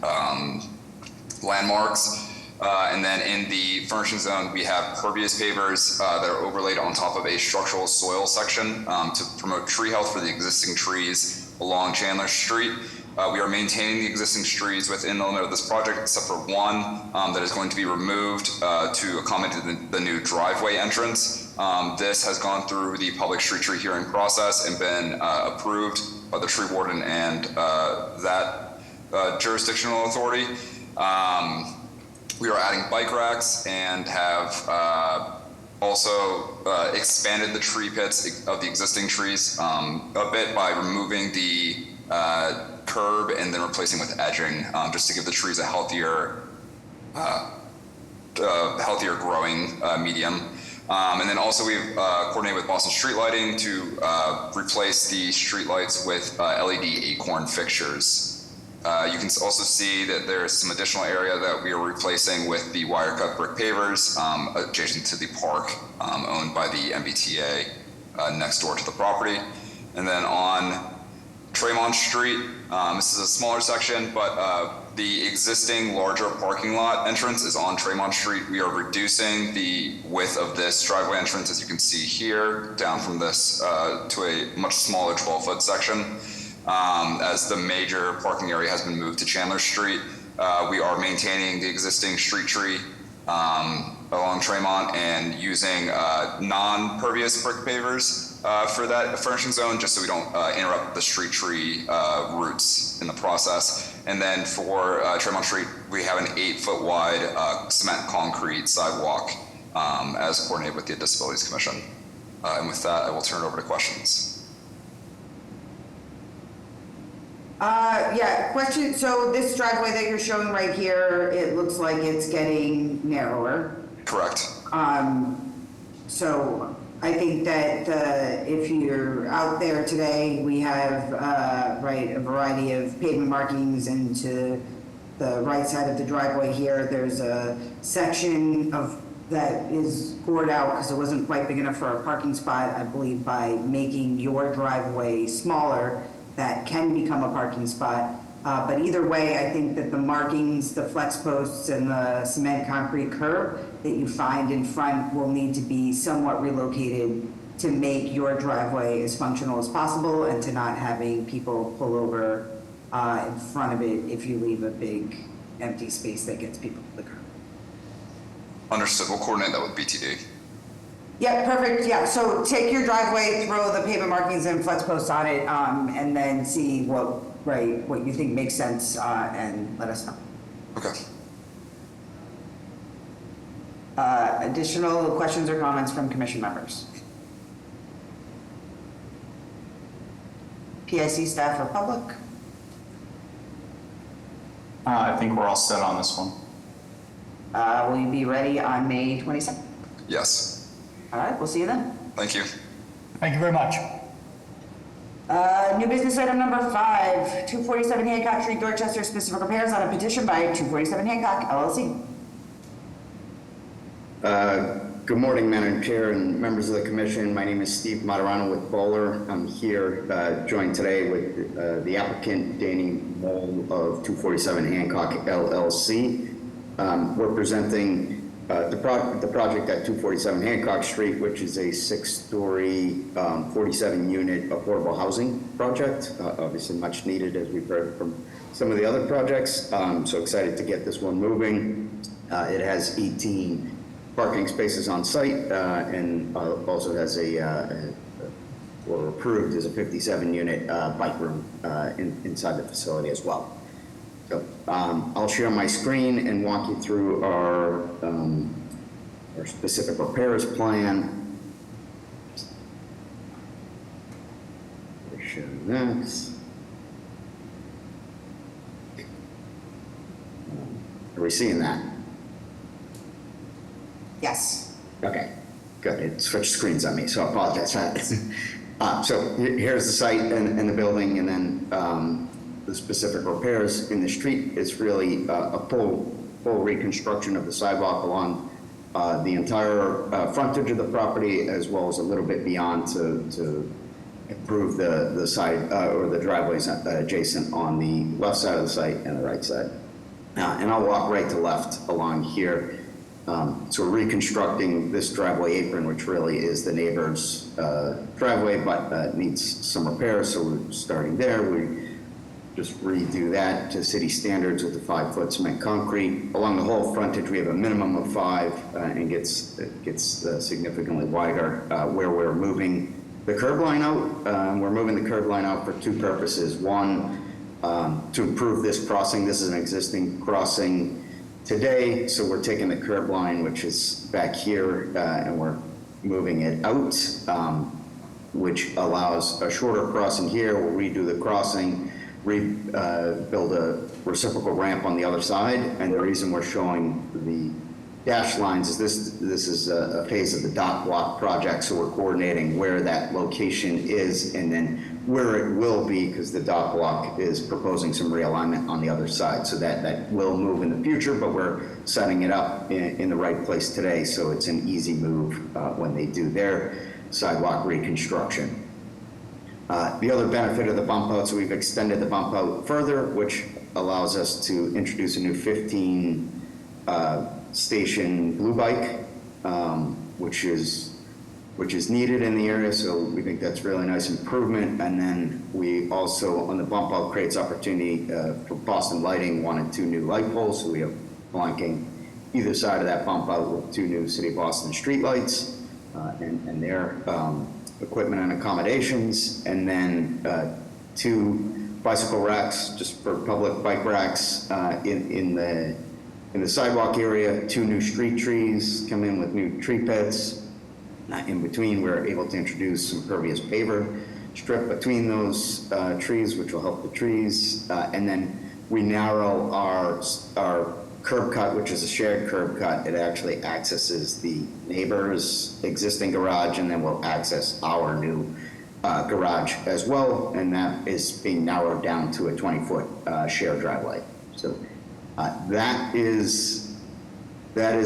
landmarks. And then in the furnishing zone, we have pervious pavers that are overlaid on top of a structural soil section to promote tree health for the existing trees along Chandler Street. We are maintaining the existing trees within the limit of this project, except for one that is going to be removed to accommodate the new driveway entrance. This has gone through the public street tree hearing process and been approved by the tree warden and that jurisdictional authority. We are adding bike racks and have also expanded the tree pits of the existing trees a bit by removing the curb and then replacing with edging, just to give the trees a healthier growing medium. And then also we've coordinated with Boston Street Lighting to replace the street lights with LED acorn fixtures. You can also see that there's some additional area that we are replacing with the wire cut brick pavers adjacent to the park owned by the MBTA next door to the property. And then on Tremont Street, this is a smaller section, but the existing larger parking lot entrance is on Tremont Street. We are reducing the width of this driveway entrance, as you can see here, down from this to a much smaller 12-foot section. As the major parking area has been moved to Chandler Street, we are maintaining the existing street tree along Tremont and using non-pervious brick pavers for that furnishing zone, just so we don't interrupt the street tree roots in the process. And then for Tremont Street, we have an 8-foot wide cement concrete sidewalk as coordinated with the Disabilities Commission. And with that, I will turn it over to questions. Yeah, question. So this driveway that you're showing right here, it looks like it's getting narrower. Correct. So I think that if you're out there today, we have a variety of pavement markings, and to the right side of the driveway here, there's a section of that is gored out because it wasn't quite big enough for a parking spot. I believe by making your driveway smaller, that can become a parking spot. But either way, I think that the markings, the flex posts, and the cement concrete curb that you find in front will need to be somewhat relocated to make your driveway as functional as possible and to not having people pull over in front of it if you leave a big empty space that gets people to the curb. Understood. We'll coordinate that with BTD. Yeah, perfect. Yeah, so take your driveway, throw the pavement markings and flex posts on it, and then see what you think makes sense, and let us know. Okay. Additional questions or comments from commission members? PIC staff or public? I think we're all set on this one. Will you be ready on May 22nd? Yes. All right, we'll see you then. Thank you. Thank you very much. New business item number 5, 247 Hancock Street, Dorchester, specific repairs on a petition by 247 Hancock LLC. Good morning, Madam Chair and members of the commission. My name is Steve Materano with Bowler. I'm here joined today with the applicant, Danny Moll of 247 Hancock LLC. We're presenting the project at 247 Hancock Street, which is a 6-story, 47-unit affordable housing project, obviously much needed, as we've heard from some of the other projects. So excited to get this one moving. It has 18 parking spaces on site, and also has or approved as a 57-unit bike room inside the facility as well. So I'll share my screen and walk you through our specific repairs plan. Show this. Are we seeing that? Yes. Okay, good. It switched screens on me, so I apologize for that. So here's the site and the building, and then the specific repairs in the street is really a full reconstruction of the sidewalk along the entire frontage of the property, as well as a little bit beyond to improve the side or the driveways adjacent on the left side of the site and the right side. And I'll walk right to left along here. So we're reconstructing this driveway apron, which really is the neighbor's driveway, but needs some repairs. So we're starting there. We just redo that to city standards with the 5-foot cement concrete. Along the whole frontage, we have a minimum of 5, and gets significantly wider where we're moving the curb line out. We're moving the curb line out for 2 purposes. One, to improve this crossing. This is an existing crossing today, so we're taking the curb line, which is back here, and we're moving it out, which allows a shorter crossing here. We'll redo the crossing, build a reciprocal ramp on the other side. And the reason we're showing the dash lines is this is a phase of the dock block project, so we're coordinating where that location is and then where it will be, because the dock block is proposing some realignment on the other side. So that will move in the future, but we're setting it up in the right place today, so it's an easy move when they do their sidewalk reconstruction. The other benefit of the bump out, so we've extended the bump out further, which allows us to introduce a new 15 station blue bike, which is needed in the area, so we think that's really nice improvement. And then we also, on the bump out, creates opportunity for Boston Lighting, wanted 2 new light poles, so we have blanking either side of that bump out with 2 new City of Boston street lights and their equipment and accommodations, and then 2 bicycle racks, just for public bike racks in the sidewalk area. 2 new street trees come in with new tree pits. In between, we're able to introduce some pervious paver strip between those trees, which will help the trees. And then we narrow our curb cut, which is a shared curb cut. It actually accesses the neighbor's existing garage, and then we'll access our new garage as well. And that is being narrowed down to a 20-foot shared driveway. So that is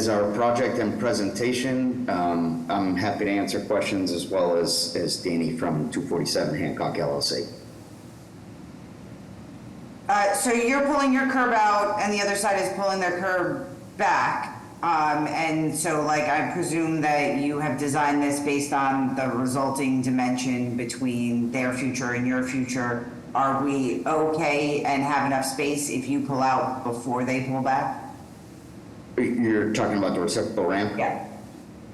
our project and presentation. I'm happy to answer questions, as well as Danny from 247 Hancock LLC. So you're pulling your curb out and the other side is pulling their curb back. And so I presume that you have designed this based on the resulting dimension between their future and your future. Are we okay and have enough space if you pull out before they pull back? You're talking about the reciprocal ramp? Yeah.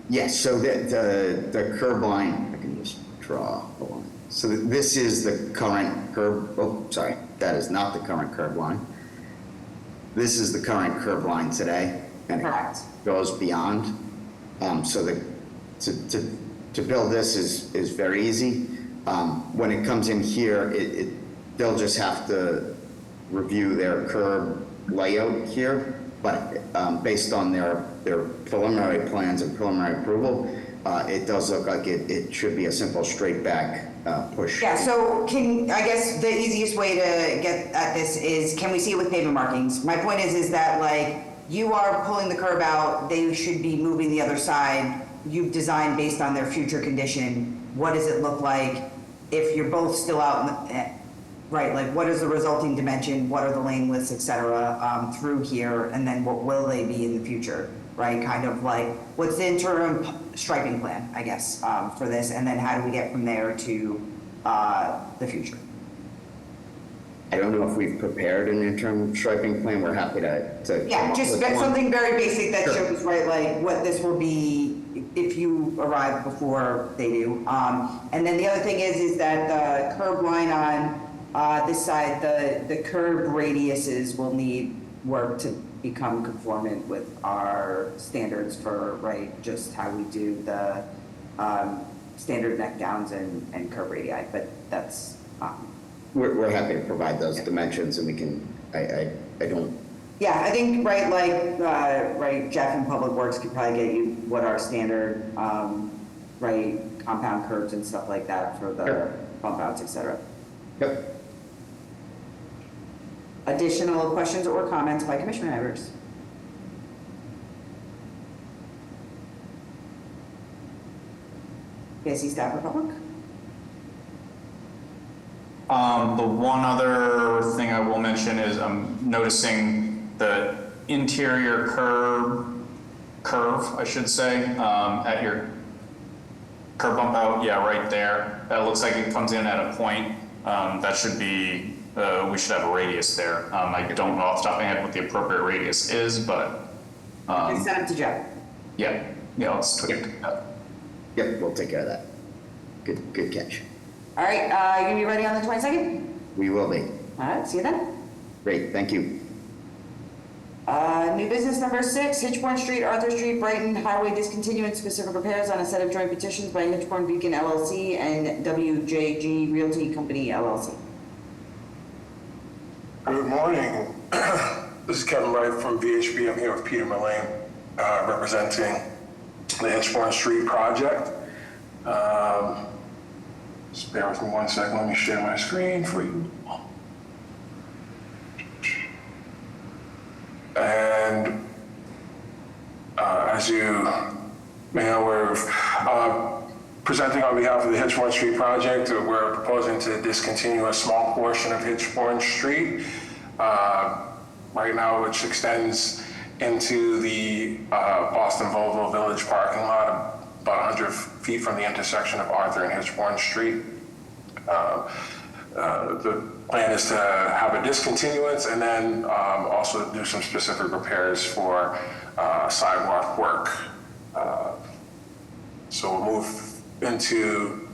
Yes, so the curb line, I can just draw a line. So this is the current curb, oh, sorry, that is not the current curb line. This is the current curb line today, and it goes beyond. So to build this is very easy. When it comes in here, they'll just have to review their curb layout here. But based on their preliminary plans and preliminary approval, it does look like it should be a simple straight back push. Yeah, so I guess the easiest way to get at this is, can we see it with pavement markings? My point is that you are pulling the curb out, they should be moving the other side. You've designed based on their future condition. What does it look like if you're both still out right, what is the resulting dimension, what are the lane widths, et cetera, through here, and then what will they be in the future, right? Kind of what's the interim striping plan, I guess, for this, and then how do we get from there to the future? I don't know if we've prepared an interim striping plan. We're happy to Yeah, just something very basic that Sure. shows, right, what this will be if you arrive before they do. And then the other thing is that the curb line on this side, the curb radiuses will need work to become conformant with our standards for, just how we do the standard neck downs and curb radii, but that's... We're happy to provide those dimensions, and we can, I don't... Yeah, I think, Jeff in Public Works could probably get you what our standard, compound curbs and stuff like that for the bump outs, et cetera. Yep. Additional questions or comments by commissioner members? PSC staff or public? The one other thing I will mention is I'm noticing the interior curve, I should say, at your curb bump out, right there. That looks like it comes in at a point. That should be, we should have a radius there. I don't know off the top of my head what the appropriate radius is, but. You can send it to Jeff. Yeah, let's tweak it. Yep, we'll take care of that. Good catch. All right, you gonna be ready on the 22nd? We will be. All right, see you then. Great, thank you. New business number 6, Hitchborn Street, Arthur Street, Brighton Highway discontinuance specific repairs on a set of joint petitions by Hitchborn Beacon LLC and WJG Realty Company LLC. Good morning. This is Kevin Wright from VHB. I'm here with Peter Mullane, representing the Hitchborn Street project. Just bear with me 1 second. Let me share my screen for you. And as you may know, we're presenting on behalf of the Hitchborn Street project. We're proposing to discontinue a small portion of Hitchborn Street right now, which extends into the Boston Volvo Village parking lot, about 100 feet from the intersection of Arthur and Hitchborn Street. The plan is to have a discontinuance and then also do some specific repairs for sidewalk work. So we'll move into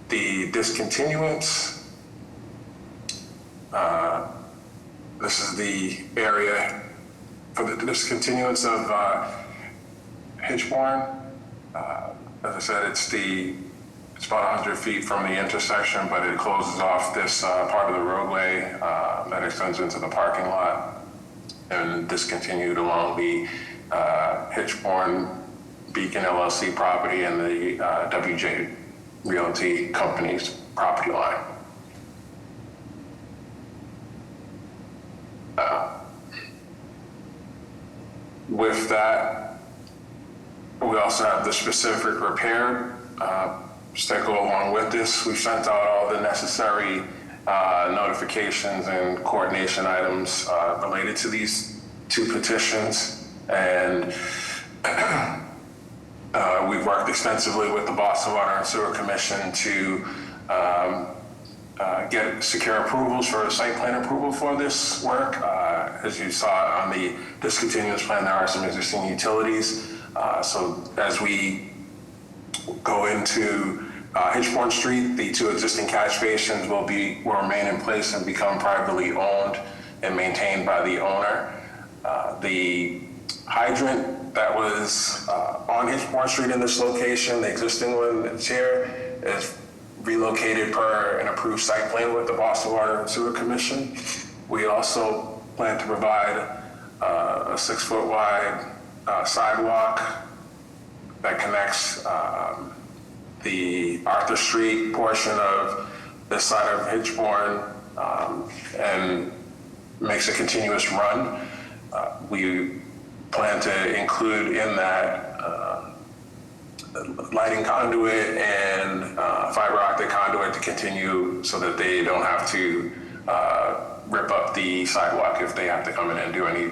the discontinuance. This is the area for the discontinuance of Hitchborn. As I said, it's about 100 feet from the intersection, but it closes off this part of the roadway that extends into the parking lot and discontinued along the Hitchborn Beacon LLC property and the WJ Realty Company's property line. With that, we also have the specific repair that go along with this. We've sent out all the necessary notifications and coordination items related to these 2 petitions, and we've worked extensively with the Boston Water and Sewer Commission to get secure approvals for a site plan approval for this work. As you saw on the discontinuance plan, there are some existing utilities. So as we go into Hitchborn Street, the 2 existing catch basins will remain in place and become privately owned and maintained by the owner. The hydrant that was on Hitchborn Street in this location, the existing one that's here, is relocated per an approved site plan with the Boston Water and Sewer Commission. We also plan to provide a 6-foot wide sidewalk that connects the Arthur Street portion of this side of Hitchborn and makes a continuous run. We plan to include in that lighting conduit and fiber optic conduit to continue so that they don't have to rip up the sidewalk if they have to come in and do any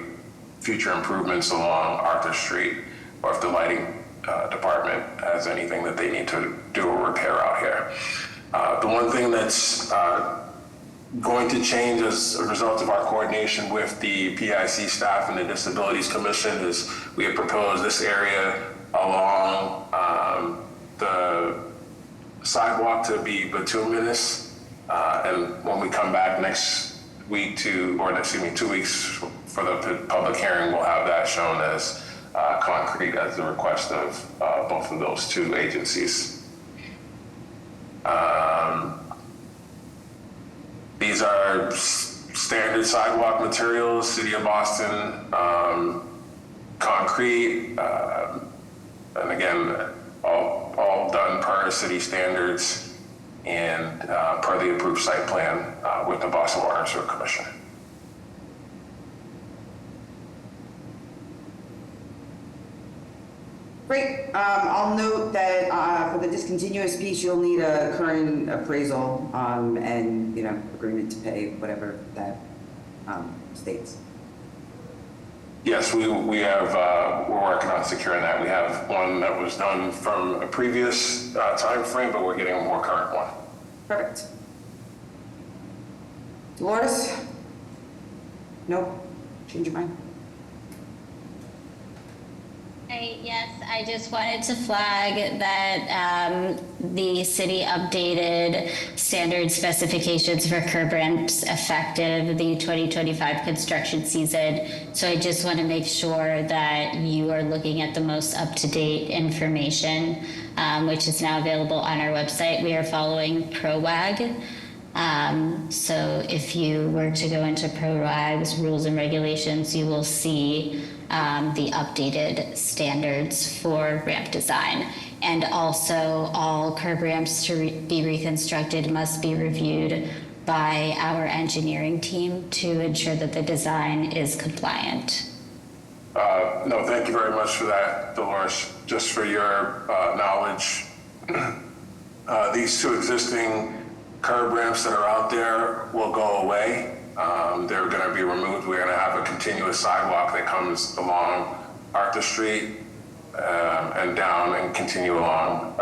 future improvements along Arthur Street, or if the lighting department has anything that they need to do a repair out here. The one thing that's going to change as a result of our coordination with the PIC staff and the Disabilities Commission is we have proposed this area along the sidewalk to be bituminous, and when we come back next week 2 weeks for the public hearing, we'll have that shown as concrete as the request of both of those 2 agencies. These are standard sidewalk materials, City of Boston, concrete, and again, all done per city standards and per the approved site plan with the Boston Water and Sewer Commission. Great. I'll note that for the discontinuous piece, you'll need a current appraisal and agreement to pay whatever that states. Yes, we have. We're working on securing that. We have one that was done from a previous time frame, but we're getting a more current one. Perfect. Dolores? Nope. Change your mind. Yes, I just wanted to flag that the city updated standard specifications for curb ramps effective the 2025 construction season. So I just want to make sure that you are looking at the most up-to-date information, which is now available on our website. We are following PROWAG. So if you were to go into PROWAG's rules and regulations, you will see the updated standards for ramp design. And also, all curb ramps to be reconstructed must be reviewed by our engineering team to ensure that the design is compliant. No, thank you very much for that, Dolores. Just for your knowledge, these two existing curb ramps that are out there will go away. They're going to be removed. We're going to have a continuous sidewalk that comes along Arthur Street and down and continue along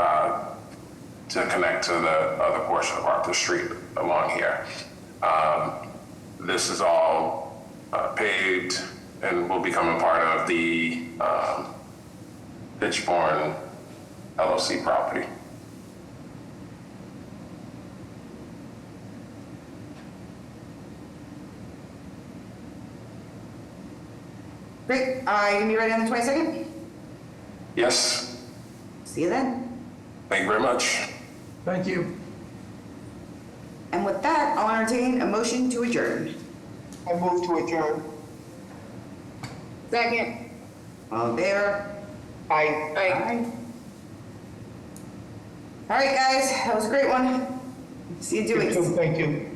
to connect to the other portion of Arthur Street along here. This is all paved and will become a part of the Fitchburn LLC property. Great, you gonna be ready on the 22nd? Yes. See you then. Thank you very much. Thank you. And with that, I'll entertain a motion to adjourn. I move to adjourn. Second. All in favor? Aye. Aye. All right, guys, that was a great one. See you in 2 weeks. Thank you.